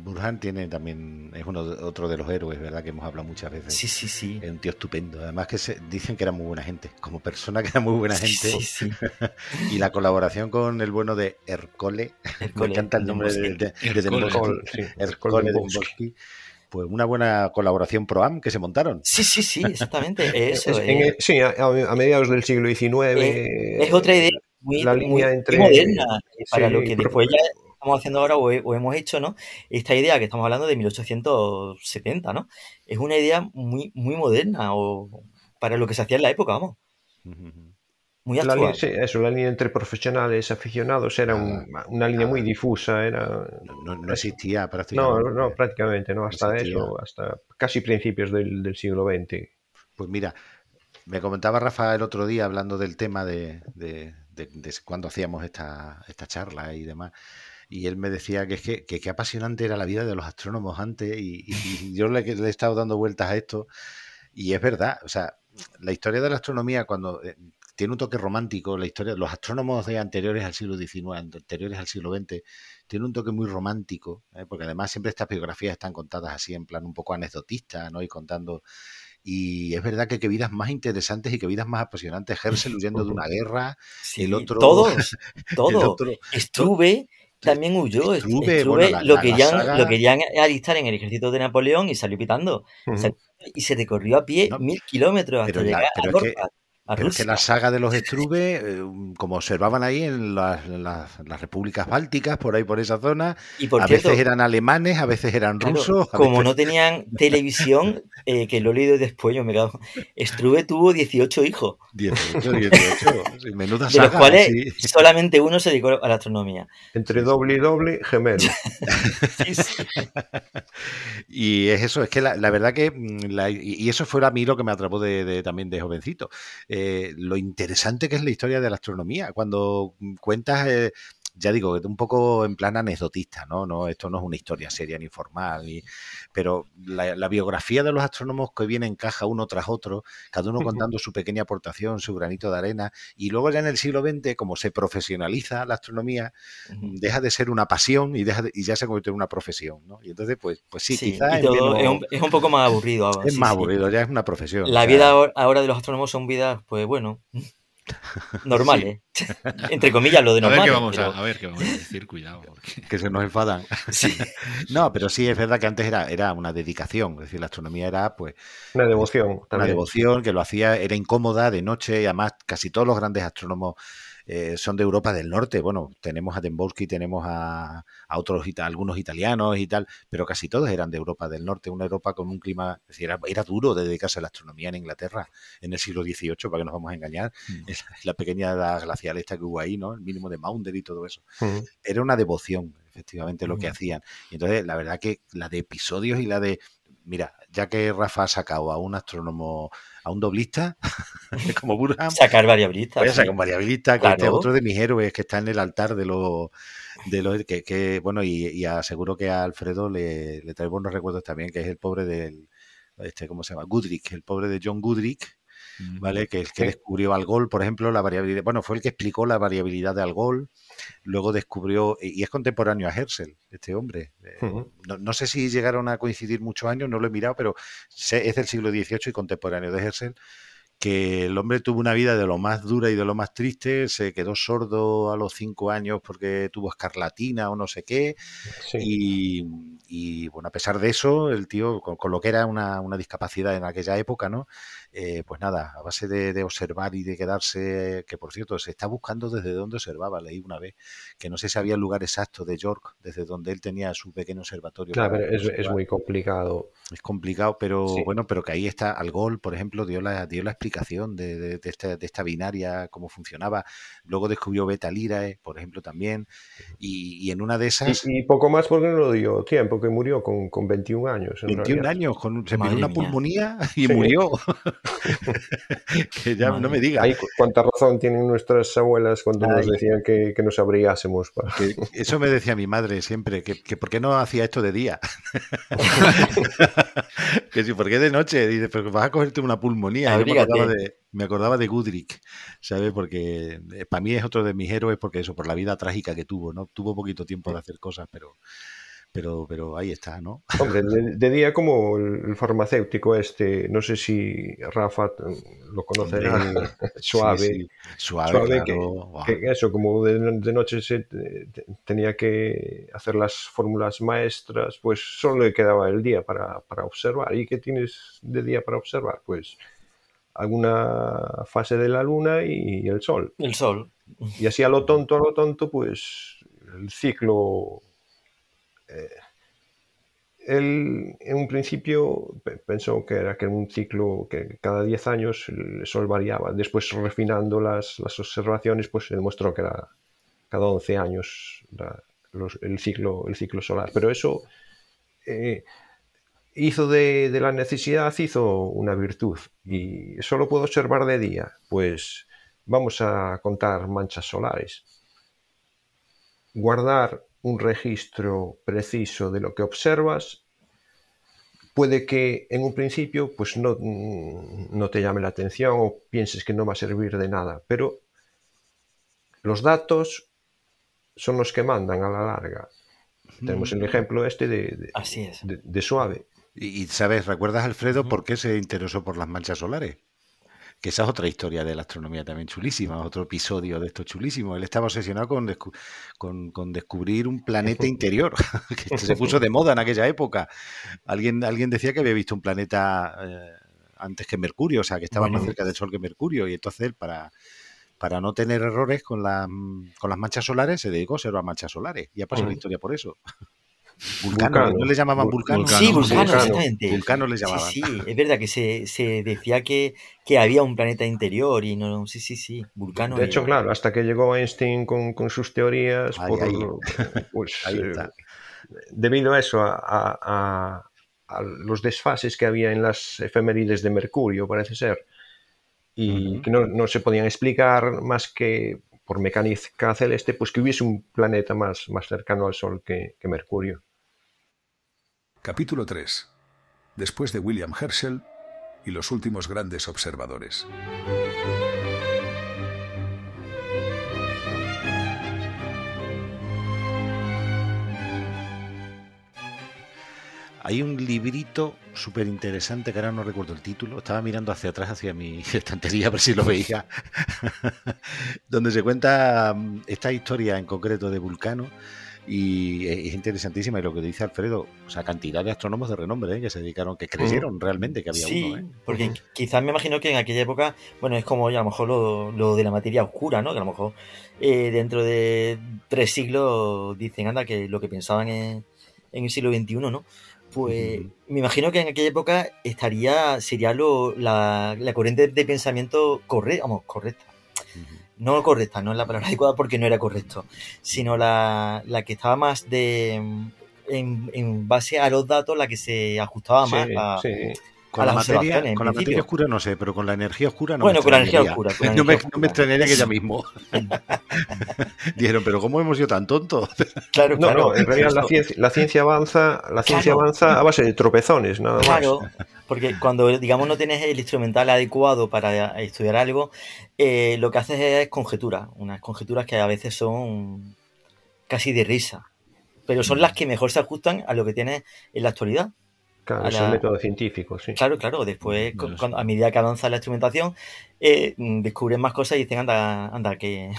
Burhan tiene también, es otro de los héroes, ¿verdad? Que hemos hablado muchas veces. Sí. Es un tío estupendo. Además que dicen que era muy buena gente. Como persona que era muy buena gente. Sí. Y la colaboración con el bueno de Ercole. Me encanta el nombre de Dembowski. Ercole Dembowski. Pues una buena colaboración pro-am que se montaron. Sí, exactamente. Eso sí, a mediados del siglo XIX. Es otra idea muy moderna para lo que después ya estamos haciendo ahora o hemos hecho, ¿no? Esta idea que estamos hablando de 1870, ¿no? Es una idea muy, muy moderna o para lo que se hacía en la época, vamos. Muy actual. La línea entre profesionales y aficionados era una línea muy difusa. No existía prácticamente. No, prácticamente, no. Hasta eso, hasta casi principios del siglo XX. Pues mira, me comentaba Rafa el otro día hablando del tema de cuando hacíamos esta charla y demás. Y él me decía que qué apasionante era la vida de los astrónomos antes y yo le he estado dando vueltas a esto y es verdad, o sea, la historia de la astronomía cuando tiene un toque romántico, la historia de los astrónomos de anteriores al siglo XIX, anteriores al siglo XX, tiene un toque muy romántico, porque además siempre estas biografías están contadas así en plan un poco anecdotista, ¿no? Y contando... Y es verdad que vidas más interesantes y que vidas más apasionantes. Herschel huyendo de una guerra, el otro... Todos. Struve también huyó. Struve bueno, lo querían alistar en el ejército de Napoleón y salió pitando. Y se recorrió a pie 1000 kilómetros hasta llegar a Lorca. Pero es que la saga de los Struve, como observaban ahí en las repúblicas bálticas, por ahí por esa zona, a veces eran alemanes, a veces eran rusos. Como no tenían televisión, que lo he leído después, yo me cago. Struve tuvo 18 hijos. 18, menuda saga. De los cuales sí. Solamente uno se dedicó a la astronomía. Entre doble y doble, gemelo. Sí. Y es eso, es que la verdad que, y eso fue a mí lo que me atrapó también de jovencito. Lo interesante que es la historia de la astronomía. Cuando cuentas, ya digo, un poco en plan anecdotista, ¿no? Esto no es una historia seria ni formal, pero la biografía de los astrónomos que viene en caja uno tras otro, cada uno contando su pequeña aportación, su granito de arena, y luego ya en el siglo XX, como se profesionaliza la astronomía, deja de ser una pasión y ya se convierte en una profesión, ¿no? Y entonces, pues sí, quizás es un poco más aburrido ahora. Es más aburrido, ya es una profesión. La vida ahora de los astrónomos son vidas, pues bueno... normales, entre comillas lo de normales. A ver qué vamos a decir, cuidado. Porque... Que se nos enfadan. Sí. No, pero sí es verdad que antes era una dedicación, es decir, la astronomía era pues una devoción. Una también. devoción que lo hacía, era incómoda de noche y además casi todos los grandes astrónomos son de Europa del Norte. Bueno, tenemos a Dembowski, tenemos a otros, algunos italianos y tal, pero casi todos eran de Europa del Norte, una Europa con un clima, es decir, era duro de dedicarse a la astronomía en Inglaterra en el siglo XVIII, para que nos vamos a engañar, la pequeña edad glacial esta que hubo ahí, ¿no? El mínimo de Maunder y todo eso. Era una devoción, efectivamente, lo que hacían. Y entonces, la verdad que la de episodios y la de... Mira, ya que Rafa ha sacado a un astrónomo, a un doblista, como Burhan... Sacar variabilistas. Voy a sacar un variabilista, que este es otro de mis héroes, que está en el altar de los bueno, y aseguro que a Alfredo le trae buenos recuerdos también, que es el pobre del... ¿cómo se llama? Goodrich, el pobre de John Goodrich, ¿vale? Que el que descubrió Algol, por ejemplo, la variabilidad, bueno, fue el que explicó la variabilidad de Algol, luego descubrió, y es contemporáneo a Herschel, este hombre. No sé si llegaron a coincidir muchos años, no lo he mirado, pero es del siglo XVIII y contemporáneo de Herschel, que el hombre tuvo una vida de lo más dura y de lo más triste, se quedó sordo a los 5 años porque tuvo escarlatina o no sé qué, y bueno, a pesar de eso, el tío, con lo que era una discapacidad en aquella época, ¿no? Pues nada, a base de observar y de quedarse, que por cierto, se está buscando desde donde observaba, leí una vez, que no sé si había el lugar exacto de York, desde donde él tenía su pequeño observatorio. Claro, pero es muy complicado. Es complicado, pero bueno, pero que ahí está Algol, por ejemplo, dio la explicación de esta binaria, cómo funcionaba. Luego descubrió Beta Lyrae, por ejemplo, también. Y en una de esas... Y poco más porque no lo dio tiempo, que murió con 21 años. 21 años, se pidió una pulmonía y murió. Que ya no me diga. Cuánta razón tienen nuestras abuelas cuando nos decían que nos abrigásemos. Eso me decía mi madre siempre, que por qué no hacía esto de día. Que si, ¿por qué de noche? Dice, pero vas a cogerte una pulmonía. Yo me acordaba de Gudrick, ¿sabes? Porque para mí es otro de mis héroes, porque eso, por la vida trágica que tuvo, ¿no? Tuvo poquito tiempo de hacer cosas, pero ahí está, ¿no? Hombre, de día como el farmacéutico no sé si Rafa lo conocerá, Suave. Sí. Suave, claro. Que eso, como de noche tenía que hacer las fórmulas maestras, pues solo le quedaba el día para observar. ¿Y qué tienes de día para observar? Pues alguna fase de la luna y el sol. El sol. Y así a lo tonto, pues el ciclo... Él en un principio pensó que era un ciclo que cada 10 años el sol variaba. Después, refinando las observaciones, pues se demostró que era cada 11 años el ciclo solar. Pero eso hizo de la necesidad hizo una virtud. Y solo puedo observar de día. Pues vamos a contar manchas solares. Guardar un registro preciso de lo que observas puede que en un principio pues no te llame la atención o pienses que no va a servir de nada, pero los datos son los que mandan a la larga. Tenemos el ejemplo de Suave. Y sabes, ¿recuerdas, Alfredo, por qué se interesó por las manchas solares? Que esa es otra historia de la astronomía también chulísima, otro episodio de esto chulísimo. Él estaba obsesionado con descubrir un planeta interior, que se puso de moda en aquella época. Alguien decía que había visto un planeta antes que Mercurio, o sea, que estaba más cerca del Sol que Mercurio, y entonces él, para no tener errores con las manchas solares, se dedicó a observar manchas solares, y ha pasado la historia por eso. Vulcano, ¿no le llamaban Vulcano? Sí, Vulcano, exactamente. Vulcano le llamaban. Sí, es verdad que se decía que había un planeta interior y no, sí, Vulcano. De hecho, claro, hasta que llegó Einstein con sus teorías, pues, ahí está. Debido a eso, a los desfases que había en las efemérides de Mercurio, parece ser, y que no se podían explicar más que por mecánica celeste, pues que hubiese un planeta más cercano al Sol que Mercurio. Capítulo 3. Después de William Herschel y los últimos grandes observadores. Hay un librito súper interesante que ahora no recuerdo el título. Estaba mirando hacia atrás, hacia mi estantería, a ver si lo veía. Donde se cuenta esta historia en concreto de Vulcano. Y es interesantísima. Y lo que dice Alfredo, o sea, cantidad de astrónomos de renombre que se dedicaron, que creyeron realmente que había uno. Sí, porque quizás me imagino que en aquella época, bueno, es como ya a lo mejor lo de la materia oscura, ¿no? Que a lo mejor dentro de 3 siglos dicen, anda, que lo que pensaban en el siglo XXI, ¿no? Pues me imagino que en aquella época sería la corriente de pensamiento correcta. No correcta, no es la palabra adecuada porque no era correcto, sino la que estaba más en base a los datos, la que se ajustaba más con la materia oscura no sé, pero con la energía oscura no. Bueno, con la energía oscura. No me extrañaría que ella mismo. Dijeron, pero ¿cómo hemos sido tan tontos? Claro. En realidad la ciencia avanza a base de tropezones, nada más. Porque cuando, digamos, no tienes el instrumental adecuado para estudiar algo, lo que haces es conjeturas, unas conjeturas que a veces son casi de risa, pero son las que mejor se ajustan a lo que tienes en la actualidad. Claro, es el método científico, sí. Claro. Después, a medida que avanza la instrumentación, descubren más cosas y dicen, anda, que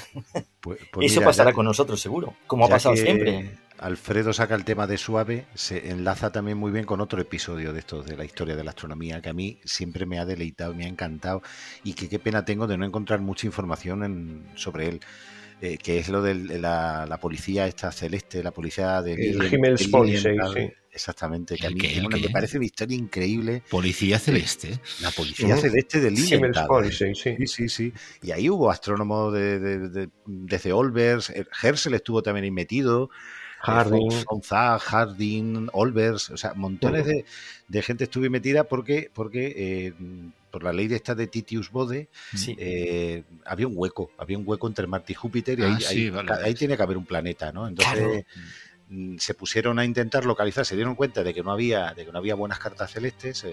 Pues eso mira, pasará con nosotros seguro, como ha pasado siempre. Alfredo saca el tema de Suave, se enlaza también muy bien con otro episodio de estos de la historia de la astronomía que a mí siempre me ha deleitado, me ha encantado y que qué pena tengo de no encontrar mucha información sobre él. Que es lo de la policía esta celeste, la policía de Himmelspolizei, sí. Exactamente, que a mí me parece una historia increíble. Policía celeste. La policía celeste de Lilienthal. Sí. Y ahí hubo astrónomos desde Olbers, Herschel estuvo también ahí metido, Harding, Harding, Olbers, o sea, montones de gente estuvo metida porque por la ley de esta de Titius Bode, había un hueco entre Marte y Júpiter, y ahí tiene que haber un planeta, ¿no? Entonces se pusieron a intentar localizar, se dieron cuenta de que no había buenas cartas celestes,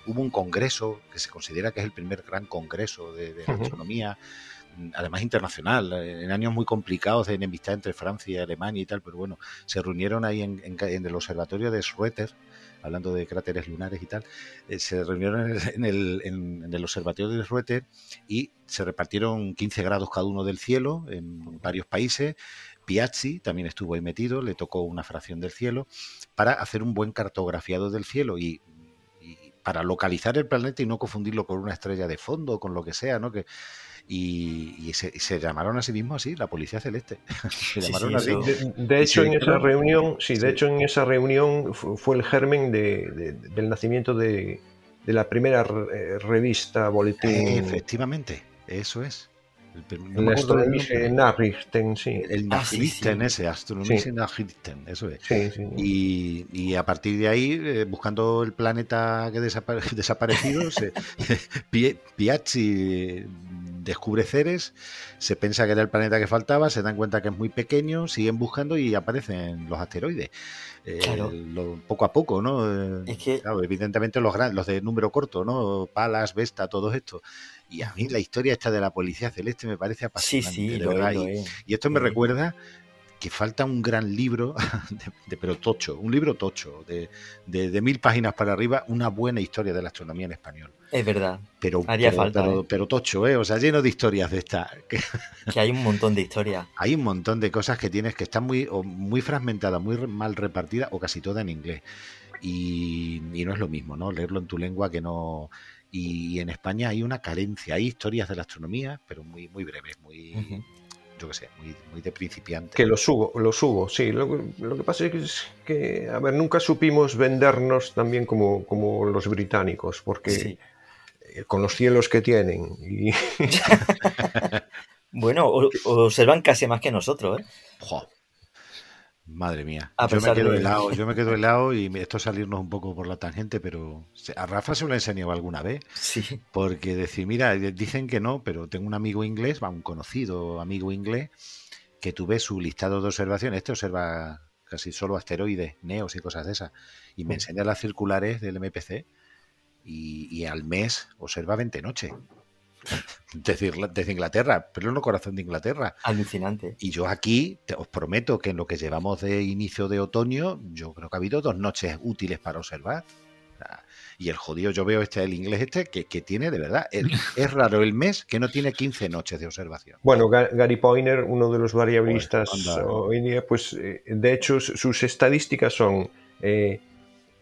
hubo un congreso que se considera que es el primer gran congreso de la astronomía, además internacional, en años muy complicados de enemistad entre Francia y Alemania y tal, pero bueno, se reunieron ahí en el observatorio de Schroeter, hablando de cráteres lunares y tal, se reunieron en el observatorio de Schroeter y se repartieron 15 grados cada uno del cielo en varios países. Piazzi también estuvo ahí metido, le tocó una fracción del cielo, para hacer un buen cartografiado del cielo y para localizar el planeta y no confundirlo con una estrella de fondo o con lo que sea, ¿no? Y se llamaron a sí mismos así, la Policía Celeste. Se llamaron así. De hecho, en esa reunión fue el germen del nacimiento de la primera revista, boletín. Efectivamente, eso es. El Astronomische Nachrichten, sí. El Nachrichten ese, Astronomische Nachrichten, eso es. Sí. Y a partir de ahí, buscando el planeta que desaparecido, Piazzi descubre Ceres, se piensa que era el planeta que faltaba, se dan cuenta que es muy pequeño, siguen buscando y aparecen los asteroides. Poco a poco, ¿no? Claro, evidentemente los de número corto, ¿no? Palas, Vesta, todo esto. Y a mí la historia esta de la Policía Celeste me parece apasionante, de verdad. Y esto me recuerda que falta un gran libro, pero tocho, un libro tocho, de 1000 páginas para arriba, una buena historia de la astronomía en español. Es verdad, haría falta. Pero tocho, o sea, lleno de historias de estas. Que hay un montón de historias. Hay un montón de cosas que tienes que están muy fragmentadas, muy mal repartidas, o casi todas en inglés. Y no es lo mismo, ¿no? Leerlo en tu lengua que no... Y en España hay una carencia, hay historias de la astronomía, pero muy, muy breves, muy... yo qué sé, muy de principiante. Que los hubo, sí. Lo que pasa es que, a ver, nunca supimos vendernos también como los británicos, porque con los cielos que tienen. Bueno, observan casi más que nosotros, ¿eh? ¡Jo! Madre mía, yo me quedo helado y esto es salirnos un poco por la tangente, pero a Rafa se lo he enseñado alguna vez, porque decir, mira, dicen que no, pero tengo un amigo inglés, un conocido amigo inglés, que tú ves su listado de observaciones, este observa casi solo asteroides, neos y cosas de esas, y me enseña las circulares del MPC y al mes observa 20 noches. Desde Inglaterra, pleno corazón de Inglaterra. Alucinante. Y yo aquí os prometo que en lo que llevamos de inicio de otoño, yo creo que ha habido 2 noches útiles para observar. Y el jodido, yo veo el inglés que tiene, de verdad, es raro el mes que no tiene 15 noches de observación. Bueno, Gary Poyner, uno de los variabilistas hoy día, pues de hecho sus estadísticas son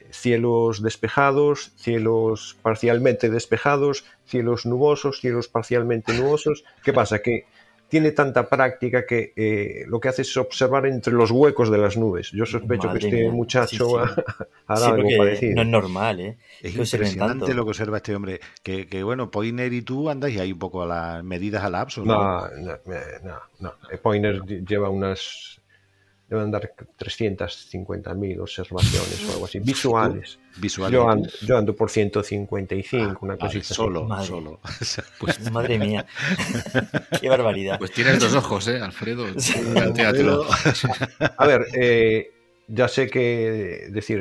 cielos despejados, cielos parcialmente despejados, cielos nubosos, cielos parcialmente nubosos. ¿Qué pasa? Que tiene tanta práctica que lo que hace es observar entre los huecos de las nubes. Yo sospecho que este muchacho hará algo parecido. No es normal, ¿eh? Es impresionante lo que observa este hombre. Que bueno, Poyner y tú andáis ahí un poco a las medidas a lapso, ¿no? No. Poyner lleva deben dar 350.000 observaciones o algo así, visuales. Yo ando por 155, una cosita así. Solo. Pues, madre mía, qué barbaridad. Pues tienes 2 ojos, Alfredo. A ver, ya sé que decir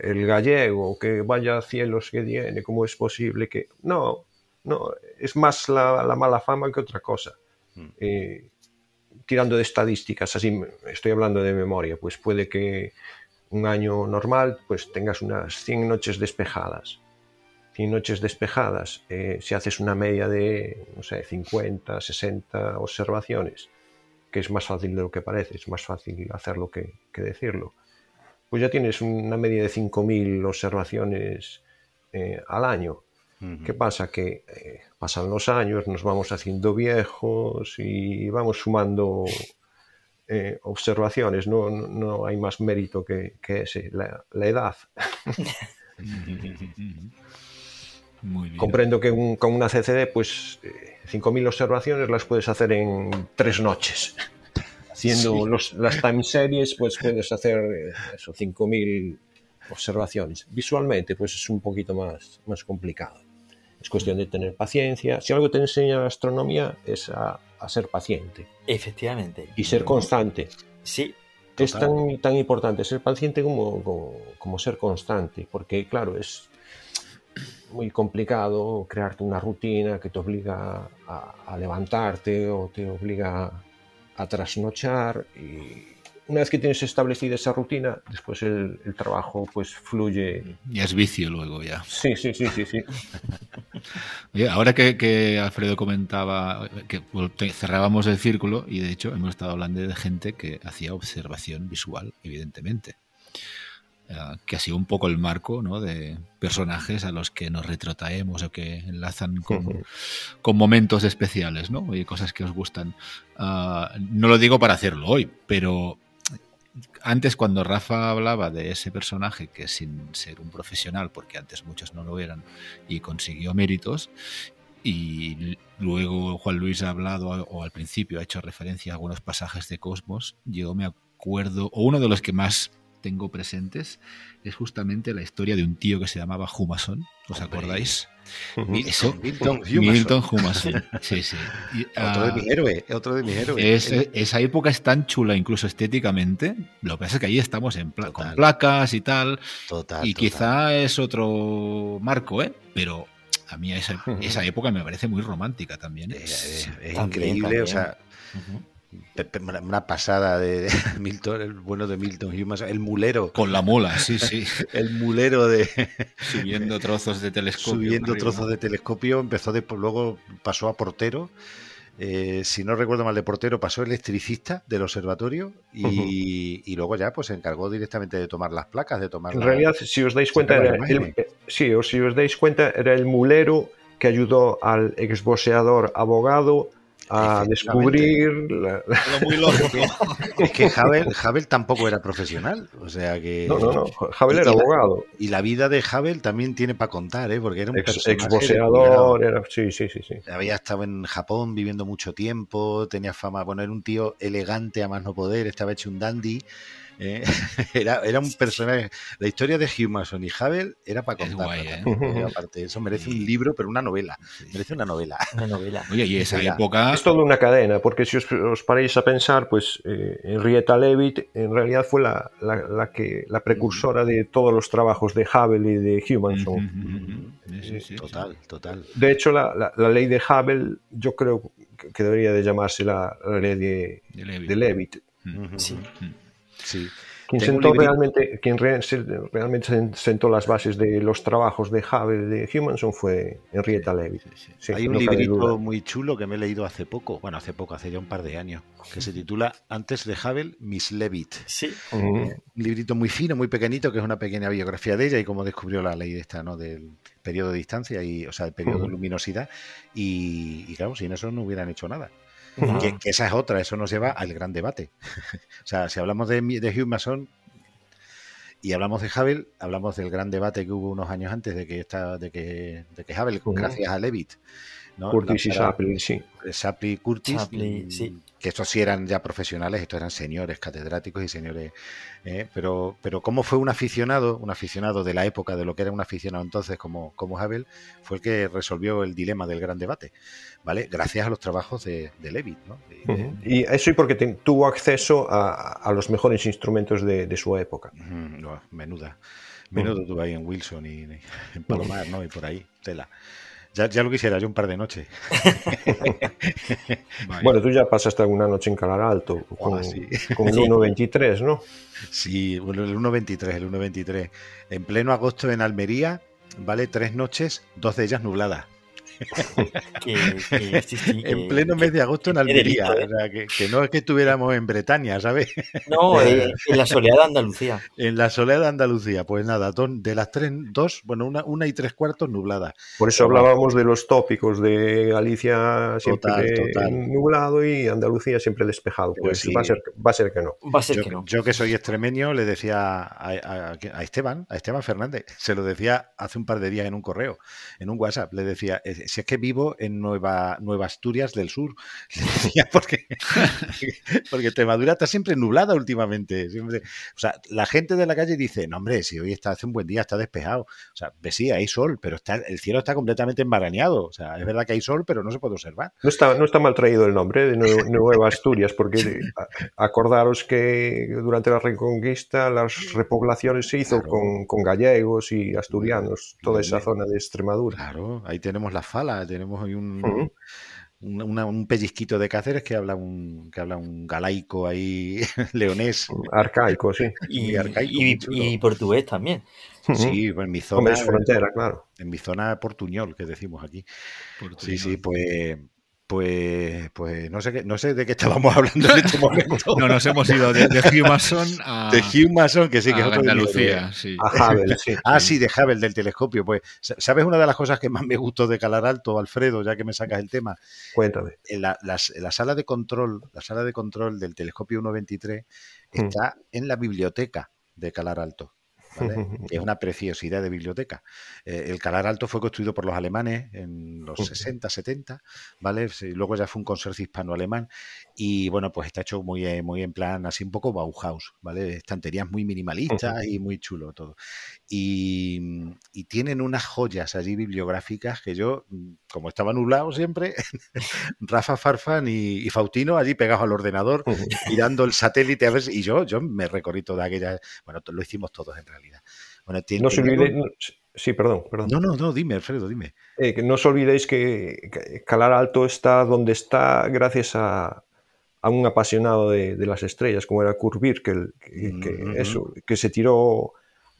el gallego, que vaya cielos que tiene, ¿cómo es posible que...? No, es más la mala fama que otra cosa. Tirando de estadísticas, así estoy hablando de memoria, pues puede que un año normal pues tengas unas 100 noches despejadas. 100 noches despejadas, si haces una media de, no sé, 50, 60 observaciones, que es más fácil de lo que parece, es más fácil hacerlo que decirlo, pues ya tienes una media de 5.000 observaciones al año. ¿Qué pasa? Que pasan los años, nos vamos haciendo viejos y vamos sumando observaciones. No hay más mérito que ese, la edad. Muy bien. Comprendo que con una CCD, pues 5.000 observaciones las puedes hacer en 3 noches. Haciendo las time series, pues puedes hacer 5.000 observaciones. Visualmente, pues es un poquito más complicado. Es cuestión de tener paciencia. Si algo te enseña la astronomía es a ser paciente. Efectivamente. Y ser constante. Sí. Es tan importante ser paciente como ser constante, porque claro, es muy complicado crearte una rutina que te obliga a levantarte o te obliga a trasnochar, y una vez que tienes establecida esa rutina, después el trabajo pues fluye. Ya es vicio luego ya. Sí. Oye, ahora que Alfredo comentaba que cerrábamos el círculo, y de hecho hemos estado hablando de gente que hacía observación visual, evidentemente, que ha sido un poco el marco, ¿no?, de personajes a los que nos retrotraemos o que enlazan con momentos especiales, ¿no? Y cosas que os gustan. No lo digo para hacerlo hoy, pero antes, cuando Rafa hablaba de ese personaje que sin ser un profesional, porque antes muchos no lo eran, y consiguió méritos, y luego Juan Luis ha hablado, o al principio ha hecho referencia a algunos pasajes de Cosmos, yo me acuerdo, o uno de los que más tengo presentes es justamente la historia de un tío que se llamaba Humason. ¿Os acordáis? Milton Humason. Sí. Y, otro de mis héroes. Esa época es tan chula, incluso estéticamente. Lo que pasa es que ahí estamos con placas y tal. Y quizá es otro marco, pero a mí esa época me parece muy romántica también. Es increíble, también. O sea... Una pasada de Milton, el bueno de Milton Humason, el mulero. Con la mula, sí. El mulero de... Subiendo trozos de telescopio. Empezó luego pasó a portero. Si no recuerdo mal, de portero pasó electricista del observatorio y luego ya pues se encargó directamente de tomar las placas, En realidad, si os dais cuenta, era el mulero que ayudó al exboxeador abogado a descubrir muy lógico. Es que Hubble tampoco era profesional, o sea que no, Hubble era abogado, y la vida de Hubble también tiene para contar, porque era un exboxeador, sí. Había estado en Japón viviendo mucho tiempo, tenía fama, era un tío elegante a más no poder, estaba hecho un dandy. Era un personaje. La historia de Humason y Hubble era para contar. Aparte, eso merece un libro, pero una novela. Merece una novela. Oye, y esa época es toda una cadena, porque si os paráis a pensar, pues Henrietta Leavitt en realidad fue la precursora de todos los trabajos de Hubble y de Humason. Sí. Total. De hecho, la ley de Hubble, yo creo que debería de llamarse la ley de Leavitt. Sí. Quien realmente sentó las bases de los trabajos de Hubble y de Humason fue Henrietta Leavitt. Sí, hay un librito muy chulo que me he leído hace ya un par de años, que se titula Antes de Hubble, Miss Leavitt. Sí. Un librito muy fino, muy pequeñito, que es una pequeña biografía de ella y cómo descubrió la ley esta, ¿no?, del periodo de distancia, el periodo de luminosidad, y claro, sin eso no hubieran hecho nada. Que esa es otra, eso nos lleva al gran debate. O sea, si hablamos de Humason y hablamos de Hubble, hablamos del gran debate que hubo unos años antes de que Hubble, gracias a Leavitt, ¿no? Curtis y Shapley, sí. Shapley y Curtis, Shapley, sí. que estos sí eran ya profesionales, estos eran señores catedráticos y señores, pero cómo fue un aficionado de la época, de lo que era un aficionado entonces como Hubble, fue el que resolvió el dilema del gran debate, ¿vale? Gracias a los trabajos de Leavitt, ¿no? Y eso y porque tuvo acceso a los mejores instrumentos de su época. No, menudo tuvo ahí en Wilson y en Palomar, ¿no? Y por ahí, tela. Ya lo quisiera yo un par de noches. Bueno, tú ya pasaste alguna noche en Calar Alto con el 1.23, ¿no? Sí, bueno, el 1.23. En pleno agosto en Almería, ¿vale? 3 noches, 2 de ellas nubladas. En pleno mes de agosto en Almería. O sea, que no es que estuviéramos en Bretaña, ¿sabes? No, en la soleada de Andalucía. En la soleada de Andalucía, pues nada, de las 2, bueno, una y 3/4 nubladas. Por eso hablábamos de los tópicos de Galicia siempre total. nublado y Andalucía siempre despejado. Pues sí. va a ser que no. Yo que soy extremeño le decía a Esteban Fernández, se lo decía hace un par de días en un correo, en un WhatsApp, le decía, si es que vivo en Nueva Asturias del Sur, le decía, porque Extremadura está siempre nublada últimamente. Siempre, o sea, la gente de la calle dice, no hombre, si hoy hace un buen día, está despejado. O sea, sí, hay sol, pero el cielo está completamente embarañado. O sea, es verdad que hay sol, pero no se puede observar. No está mal traído el nombre de Nueva Asturias, porque acordaros que durante la Reconquista las repoblaciones se hizo con gallegos y asturianos, toda esa zona de Extremadura. Claro, ahí tenemos la Fala, tenemos hoy un pellizquito de Cáceres que habla un galaico ahí leonés. Arcaico, sí. Y portugués también. Sí, en mi zona. Hombre, es frontera, claro. En mi zona portuñol, que decimos aquí. Portuñol. Sí, pues no sé de qué estábamos hablando en este momento. No, nos hemos ido de Hugh Mason a... De Hugh Mason, que sí, que es otro Andalucía, sí. A Hubble, sí. Sí, de Hubble, del telescopio. Pues, ¿sabes una de las cosas que más me gustó de Calar Alto, Alfredo, ya que me sacas el tema? Cuéntame. La sala de control del telescopio 1.23 está en la biblioteca de Calar Alto. ¿Vale? Es una preciosidad de biblioteca. El Calar Alto fue construido por los alemanes en los 60, 70, ¿vale? Luego ya fue un consorcio hispano-alemán y bueno, pues está hecho muy en plan así un poco Bauhaus, ¿vale? Estanterías muy minimalistas y muy chulo todo. Y tienen unas joyas allí bibliográficas que yo, como estaba nublado siempre, Rafa Farfán y Faustino allí pegados al ordenador, mirando el satélite a ver y yo me recorrí toda aquella... Bueno, lo hicimos todos en realidad. Bueno, no se olvidéis... Sí, perdón. No, dime, Alfredo, dime. Que no os olvidéis que Calar Alto está donde está gracias a un apasionado de las estrellas, como era Kurt Birkel, que se tiró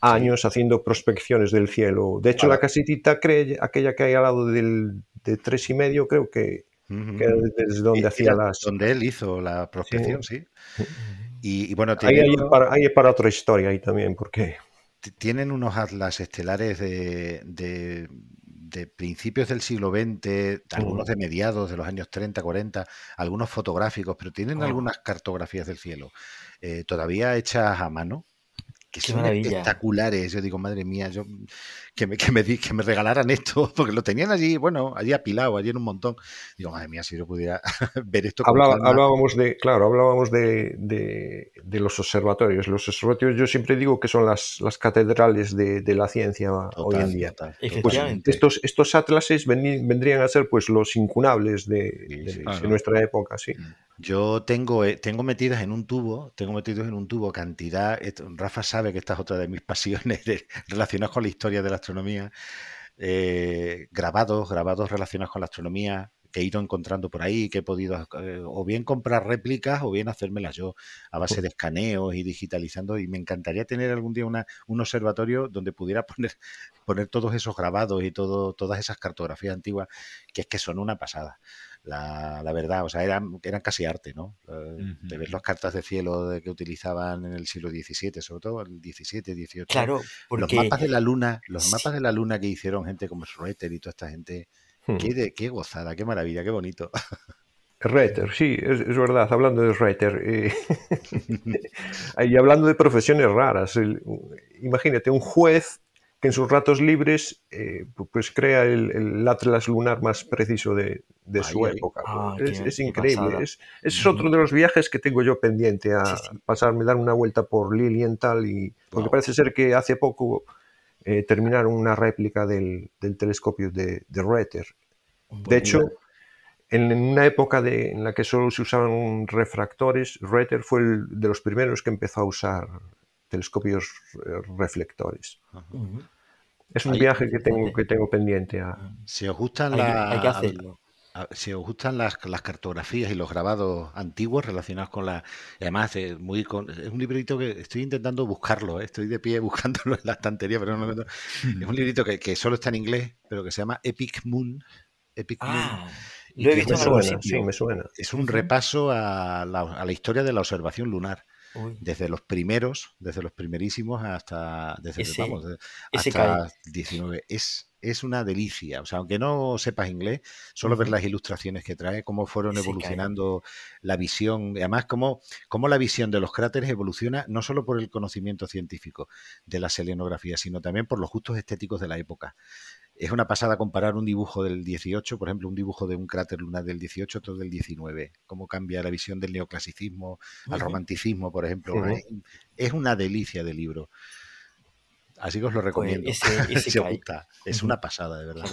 años haciendo prospecciones del cielo. De hecho, la casetita, aquella que hay al lado de 3,5, creo que era desde donde hacía donde él hizo la prospección, sí. Y bueno, hay para otra historia ahí también, porque... Tienen unos atlas estelares de principios del siglo XX, algunos de mediados de los años 30, 40, algunos fotográficos, pero tienen algunas cartografías del cielo todavía hechas a mano, que son espectaculares. Yo digo, madre mía, que me regalaran esto, porque lo tenían allí, allí apilado, allí en un montón. Digo, madre mía, si yo pudiera ver esto. Hablábamos de los observatorios. Los observatorios yo siempre digo que son las catedrales de la ciencia hoy en día. Efectivamente. Pues estos atlases vendrían a ser pues los incunables de nuestra época, sí. Yo tengo metidos en un tubo cantidad. Rafa sabe que esta es otra de mis pasiones relacionadas con la historia de la astronomía. Grabados relacionados con la astronomía que he ido encontrando por ahí, que he podido o bien comprar réplicas o bien hacérmelas yo a base de escaneos y digitalizando, y me encantaría tener algún día un observatorio donde pudiera poner todos esos grabados y todas esas cartografías antiguas, que es que son una pasada. La verdad, o sea, eran casi arte, ¿no? De ver las cartas de cielo que utilizaban en el siglo XVII, sobre todo el XVII, XVIII. Claro, porque... Los mapas de la luna que hicieron gente como Schroeter y toda esta gente, qué gozada, qué maravilla, qué bonito. Schroeter, sí, es verdad, hablando de Schroeter, y hablando de profesiones raras, imagínate, un juez que en sus ratos libres pues crea el atlas lunar más preciso de su época. Es increíble. Es otro de los viajes que tengo yo pendiente a pasarme, dar una vuelta por Lilienthal, porque parece ser que hace poco terminaron una réplica del telescopio de Röther. De hecho, en una época en la que solo se usaban refractores, Röther fue de los primeros que empezó a usar telescopios reflectores. Es un viaje que tengo pendiente. Si os gustan hay que hacerlo. Si os gustan las cartografías y los grabados antiguos relacionados con la... Además, es un librito que estoy intentando buscarlo, estoy de pie buscándolo en la estantería, pero no. Es un librito que solo está en inglés, pero que se llama Epic Moon. Lo he visto en algún sitio. Sí, me suena. Es un repaso a la historia de la observación lunar. Desde los primerísimos hasta 19. Es una delicia. O sea, aunque no sepas inglés, solo ver las ilustraciones que trae, cómo fueron evolucionando la visión. Además, cómo la visión de los cráteres evoluciona no solo por el conocimiento científico de la selenografía, sino también por los gustos estéticos de la época. Es una pasada comparar un dibujo del 18, por ejemplo, un dibujo de un cráter lunar del 18, otro del 19. Cómo cambia la visión del neoclasicismo al romanticismo, por ejemplo. Es una delicia de libro. Así que os lo recomiendo. Pues si os gusta. Es una pasada, de verdad.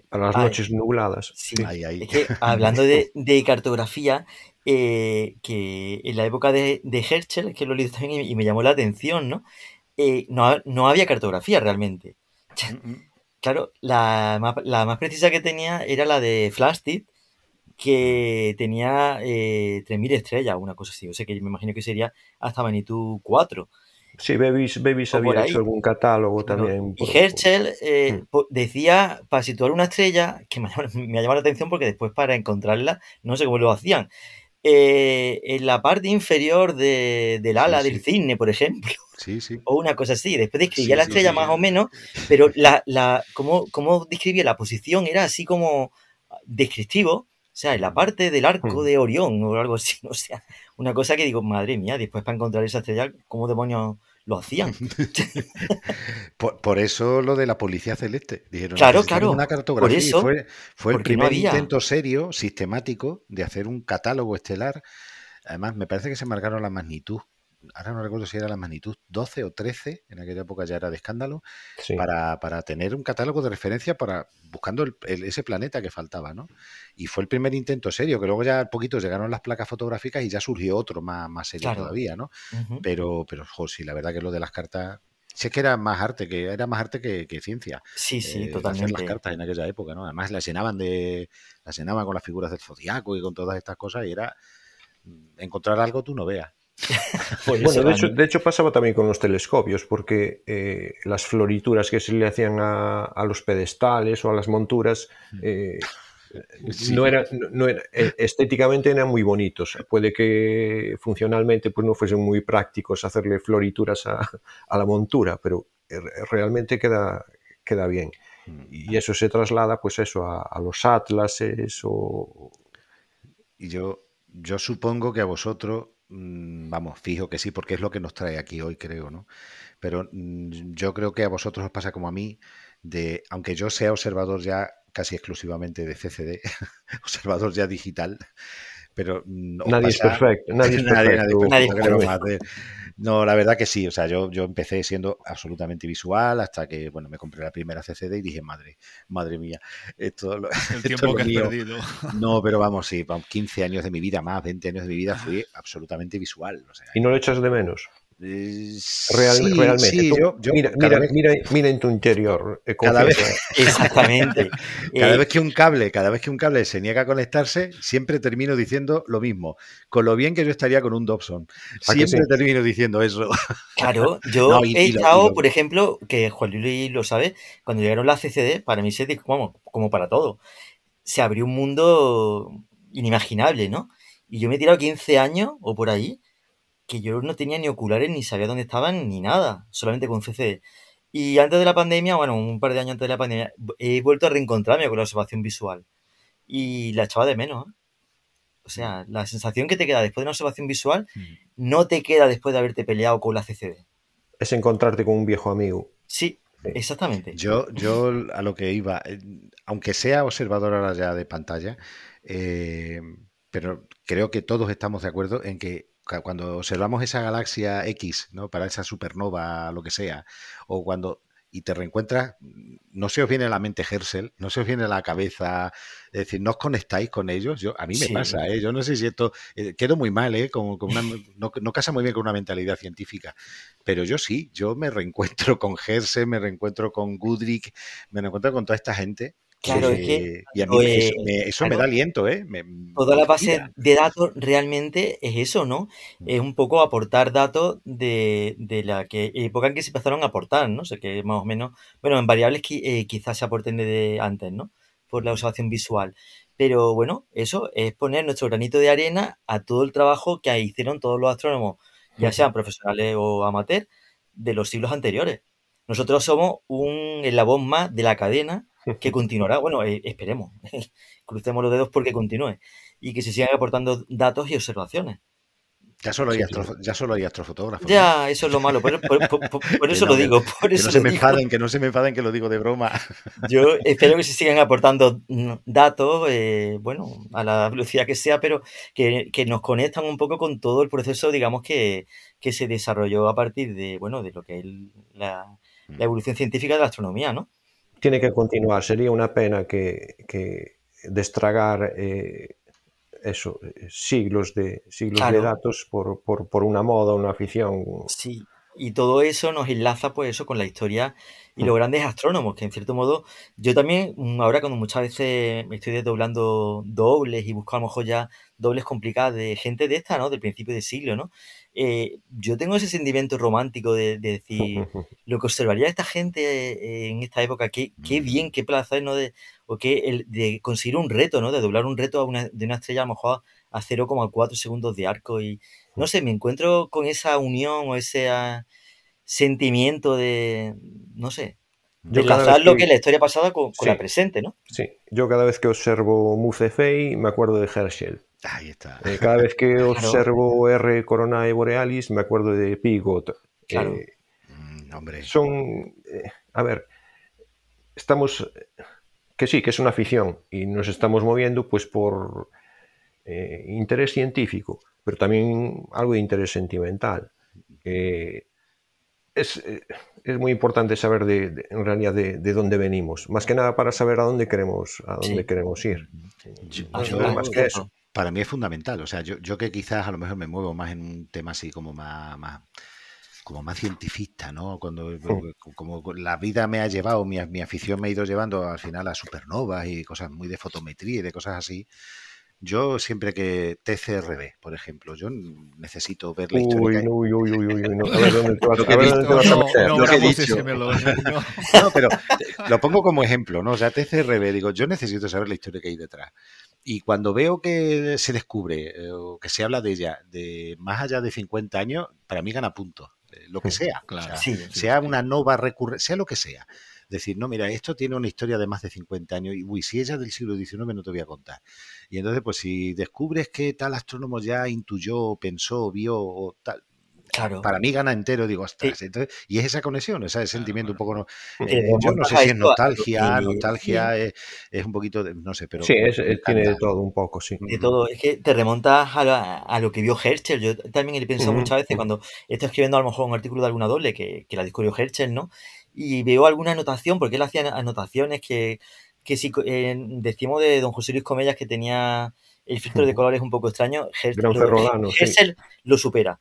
Para las noches nubladas. Sí. Es que hablando de cartografía, que en la época de Herschel, que lo he leído también y me llamó la atención, ¿no? No había cartografía realmente. Claro, la más precisa que tenía era la de Flamsteed, que tenía 3.000 estrellas, una cosa así. O sea que me imagino que sería hasta magnitud 4. Sí, Bevis había hecho algún catálogo también. Y Herschel decía, para situar una estrella, que me ha llamado la atención porque después para encontrarla, no sé cómo lo hacían, en la parte inferior del ala del cisne, por ejemplo. Sí. O una cosa así. Después describía la estrella más o menos, pero cómo describía la posición era así como descriptivo, o sea, en la parte del arco de Orión o algo así, o sea, una cosa que digo, madre mía, después para encontrar esa estrella, ¿cómo demonios lo hacían? Por eso lo de la policía celeste. Dijeron, claro, una cartografía. Por eso, fue el primer intento serio, sistemático, de hacer un catálogo estelar. Además, me parece que se marcaron la magnitud. Ahora no recuerdo si era la magnitud 12 o 13, en aquella época ya era de escándalo, para tener un catálogo de referencia buscando ese planeta que faltaba, ¿no? Y fue el primer intento serio, que luego ya al poquito llegaron las placas fotográficas y ya surgió otro más serio todavía, ¿no? Pero sí, la verdad que lo de las cartas... Si es que era más arte que ciencia. Sí, totalmente. Hacer las cartas en aquella época, ¿no? Además las llenaban con las figuras del zodiaco y con todas estas cosas, y era encontrar algo tú no veas. Bueno, de hecho pasaba también con los telescopios, porque las florituras que se le hacían a los pedestales o a las monturas no eran estéticamente eran muy bonitos. Puede que funcionalmente pues no fuesen muy prácticos hacerle florituras a la montura, pero realmente queda bien. Y eso se traslada pues eso a los atlases Y yo supongo que a vosotros, vamos, fijo que sí, porque es lo que nos trae aquí hoy, creo, ¿no? Pero yo creo que a vosotros os pasa como a mí, aunque yo sea observador ya casi exclusivamente de CCD, observador ya digital, pero nadie es perfecto. No, la verdad que sí, o sea, yo empecé siendo absolutamente visual hasta que, bueno, me compré la primera CCD y dije, madre mía, el tiempo que has perdido. No, pero vamos, sí, 15 años de mi vida más, 20 años de mi vida fui absolutamente visual. O sea, ¿y no lo echas de menos? Realmente. Sí, mira en tu interior. Exactamente. Cada vez que un cable se niega a conectarse, siempre termino diciendo lo mismo. Con lo bien que yo estaría con un Dobson. Siempre termino diciendo eso. Claro, yo he estado, por ejemplo, que Juan Luis lo sabe, cuando llegaron las CCD, para mí como para todo, se abrió un mundo inimaginable, ¿no? Y yo me he tirado 15 años o por ahí, que yo no tenía ni oculares, ni sabía dónde estaban, ni nada, solamente con CCD. Y antes de la pandemia, bueno, un par de años antes de la pandemia, he vuelto a reencontrarme con la observación visual. Y la echaba de menos, ¿eh? O sea, la sensación que te queda después de una observación visual no te queda después de haberte peleado con la CCD. Es encontrarte con un viejo amigo. Sí, exactamente. Yo a lo que iba, aunque sea observador ahora ya de pantalla, pero creo que todos estamos de acuerdo en que cuando observamos esa galaxia X, ¿no? Para esa supernova, lo que sea, o cuando y te reencuentras, no se os viene a la mente Herschel, no se os viene a la cabeza, es decir, no os conectáis con ellos. A mí me pasa, yo no sé si esto, quedo muy mal, no casa muy bien con una mentalidad científica, pero yo me reencuentro con Herschel, me reencuentro con Goodrich, me reencuentro con toda esta gente. Claro, es que y a mí eso me da aliento, toda la base de datos realmente es eso, ¿no? Es un poco aportar datos de la época en que se empezaron a aportar, ¿no? O sea, que más o menos, bueno, en variables quizás se aporten desde antes, ¿no? Por la observación visual. Pero bueno, eso es poner nuestro granito de arena a todo el trabajo que hicieron todos los astrónomos, ya sean profesionales o amateurs, de los siglos anteriores. Nosotros somos un eslabón más de la cadena que continuará. Bueno, esperemos, crucemos los dedos porque continúe y que se sigan aportando datos y observaciones. Ya solo hay astrofotógrafos. Ya, eso es lo malo, por eso lo digo. Que no se me enfaden que lo digo de broma. Yo espero que se sigan aportando datos, bueno, a la velocidad que sea, pero que nos conectan un poco con todo el proceso, digamos, que se desarrolló a partir de, bueno, de lo que es la evolución científica de la astronomía, ¿no? Tiene que continuar. Sería una pena que destragar siglos de datos por una moda, una afición. Sí, y todo eso nos enlaza pues eso con la historia y los grandes astrónomos, que en cierto modo yo también ahora cuando muchas veces me estoy desdoblando dobles y busco a lo mejor ya dobles complicadas de gente de esta, ¿no? Del principio del siglo, ¿no? Yo tengo ese sentimiento romántico de decir lo que observaría esta gente en esta época, qué bien, qué placer, ¿no? De conseguir un reto, ¿no? De doblar un reto de una estrella a lo mejor a 0,4 segundos de arco y no sé, me encuentro con esa unión o ese sentimiento de, no sé, de enlazar lo que es la historia pasada con la presente, ¿no? Sí, yo cada vez que observo Mu Cephei me acuerdo de Herschel. Ahí está. Cada vez que observo R Coronae Borealis me acuerdo de Pigott. Claro. Hombre. A ver, estamos... Que sí, que es una afición y nos estamos moviendo pues por interés científico, pero también algo de interés sentimental. Es muy importante saber en realidad de dónde venimos, más que nada para saber a dónde queremos ir. Más que eso. Para mí es fundamental, o sea, yo que quizás a lo mejor me muevo más en un tema así como más cientifista, ¿no? Como la vida me ha llevado, mi afición me ha ido llevando al final a supernovas y cosas muy de fotometría y de cosas así. Yo siempre que TCRB, por ejemplo, yo necesito ver la historia. A ver dónde te vas a meter. Lo que he dicho. No, pero lo pongo como ejemplo, ¿no? O sea, TCRB, digo, yo necesito saber la historia que hay detrás. Y cuando veo que se descubre o que se habla de ella de más allá de 50 años, para mí gana puntos. Lo que sea, claro, o sea, sea una nova recurrente, sea lo que sea. Decir, no, mira, esto tiene una historia de más de 50 años y, si ella es del siglo XIX no te voy a contar. Y entonces, pues si descubres que tal astrónomo ya intuyó, pensó, vio o tal, claro, para mí gana entero, digo, ostras. Sí. Entonces, y es esa conexión, ese sentimiento un poco... yo no sé si es nostalgia es un poquito, no sé, pero... Sí, tiene de todo un poco, sí. De todo, es que te remontas a lo que vio Herschel. Yo también he pensado muchas veces cuando estoy escribiendo a lo mejor un artículo de alguna doble que la descubrió Herschel, ¿no? Y veo alguna anotación, porque él hacía anotaciones que si decimos de don José Luis Comellas que tenía el filtro de colores un poco extraño, Herschel lo supera.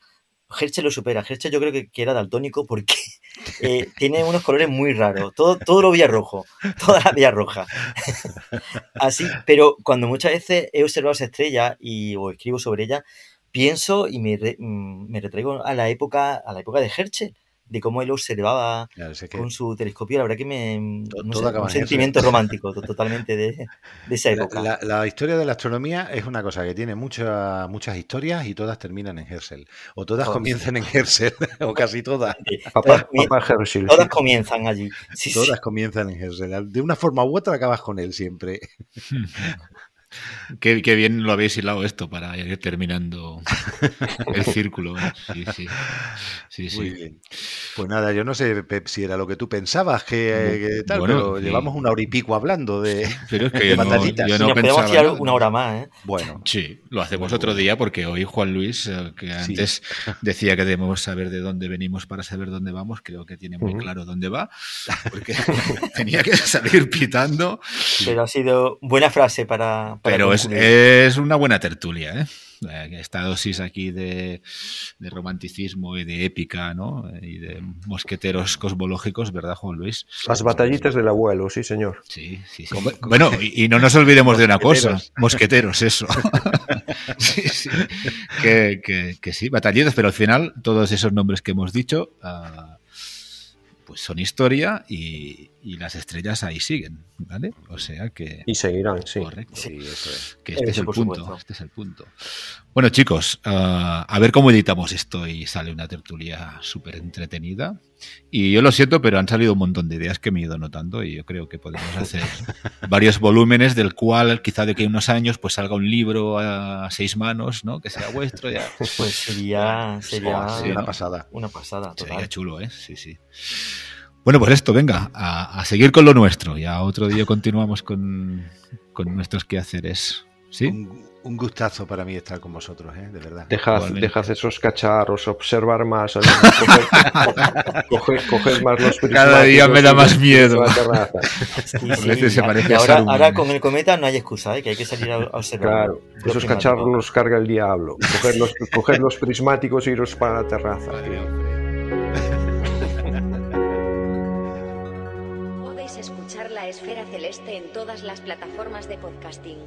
Herschel lo supera. Herschel yo creo que era daltónico porque tiene unos colores muy raros. Todo lo veía rojo. Toda la veía roja. Así, pero cuando muchas veces he observado esa estrella o escribo sobre ella, pienso y me retraigo a la época de Herschel, de cómo él observaba con su telescopio. La verdad que un sentimiento romántico totalmente de esa época. La historia de la astronomía es una cosa que tiene muchas historias y todas terminan en Herschel. O todas comienzan en Herschel, o casi todas. Papá Herschel. Todas comienzan allí. Todas comienzan en Herschel. De una forma u otra acabas con él siempre. Qué bien lo habéis hilado esto para ir terminando el círculo. Sí. Muy bien. Pues nada, yo no sé, Pep, si era lo que tú pensabas que tal, Bueno, pero sí. llevamos 1 hora y pico hablando de, Pero es que de yo no batallitas. Y nos podemos pensaba tirar nada. una hora más, ¿eh? Bueno, Sí, lo hacemos Bueno, otro bueno. día porque hoy Juan Luis, que Sí. antes decía que debemos saber de dónde venimos para saber dónde vamos, creo que tiene muy Ujú. claro dónde va, porque tenía que salir pitando, Pero ha sido buena frase para pero es concluir. una buena tertulia, ¿eh? Esta dosis aquí de romanticismo y de épica, ¿no? Y de mosqueteros cosmológicos, ¿verdad, Juan Luis? Las batallitas del abuelo, sí, señor. Sí, sí, sí. Bueno, y no nos olvidemos de una cosa, Mosqueteros. mosqueteros, eso. Sí, sí. Que sí, batallitas, pero al final todos esos nombres que hemos dicho pues son historia y las estrellas ahí siguen, ¿vale? O sea que... Y seguirán, sí. Correcto. Sí, eso es. Que este es el por punto. supuesto. Este es el punto. Bueno, chicos, a ver cómo editamos esto y sale una tertulia súper entretenida. Y yo lo siento, pero han salido un montón de ideas que me he ido notando y yo creo que podemos hacer varios volúmenes del cual quizá de que unos años pues salga un libro a 6 manos, ¿no? Que sea vuestro ya. Pues sería Sí, Una ¿no? pasada. una pasada, total. Sería chulo, ¿eh? Sí, sí. Bueno, pues esto, venga, a seguir con lo nuestro. Ya otro día continuamos con nuestros quehaceres. ¿Sí? Un gustazo para mí estar con vosotros, de verdad. Igualmente. Dejad esos cacharros, observar más, coger más los Cada día me da más miedo. Sí, A veces se parece y a ahora, Saruman. ahora con el cometa no hay excusa, ¿eh? Que hay que salir a observar. Claro, esos cacharros los carga el diablo. Coger los prismáticos e iros para la terraza. Podéis escuchar La Esfera Celeste en todas las plataformas de podcasting.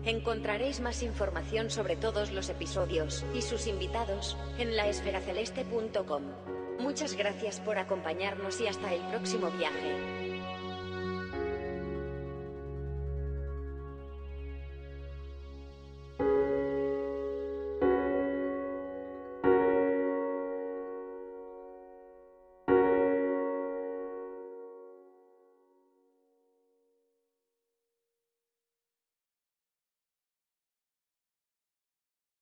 Encontraréis más información sobre todos los episodios y sus invitados en laesferaceleste.com. Muchas gracias por acompañarnos y hasta el próximo viaje.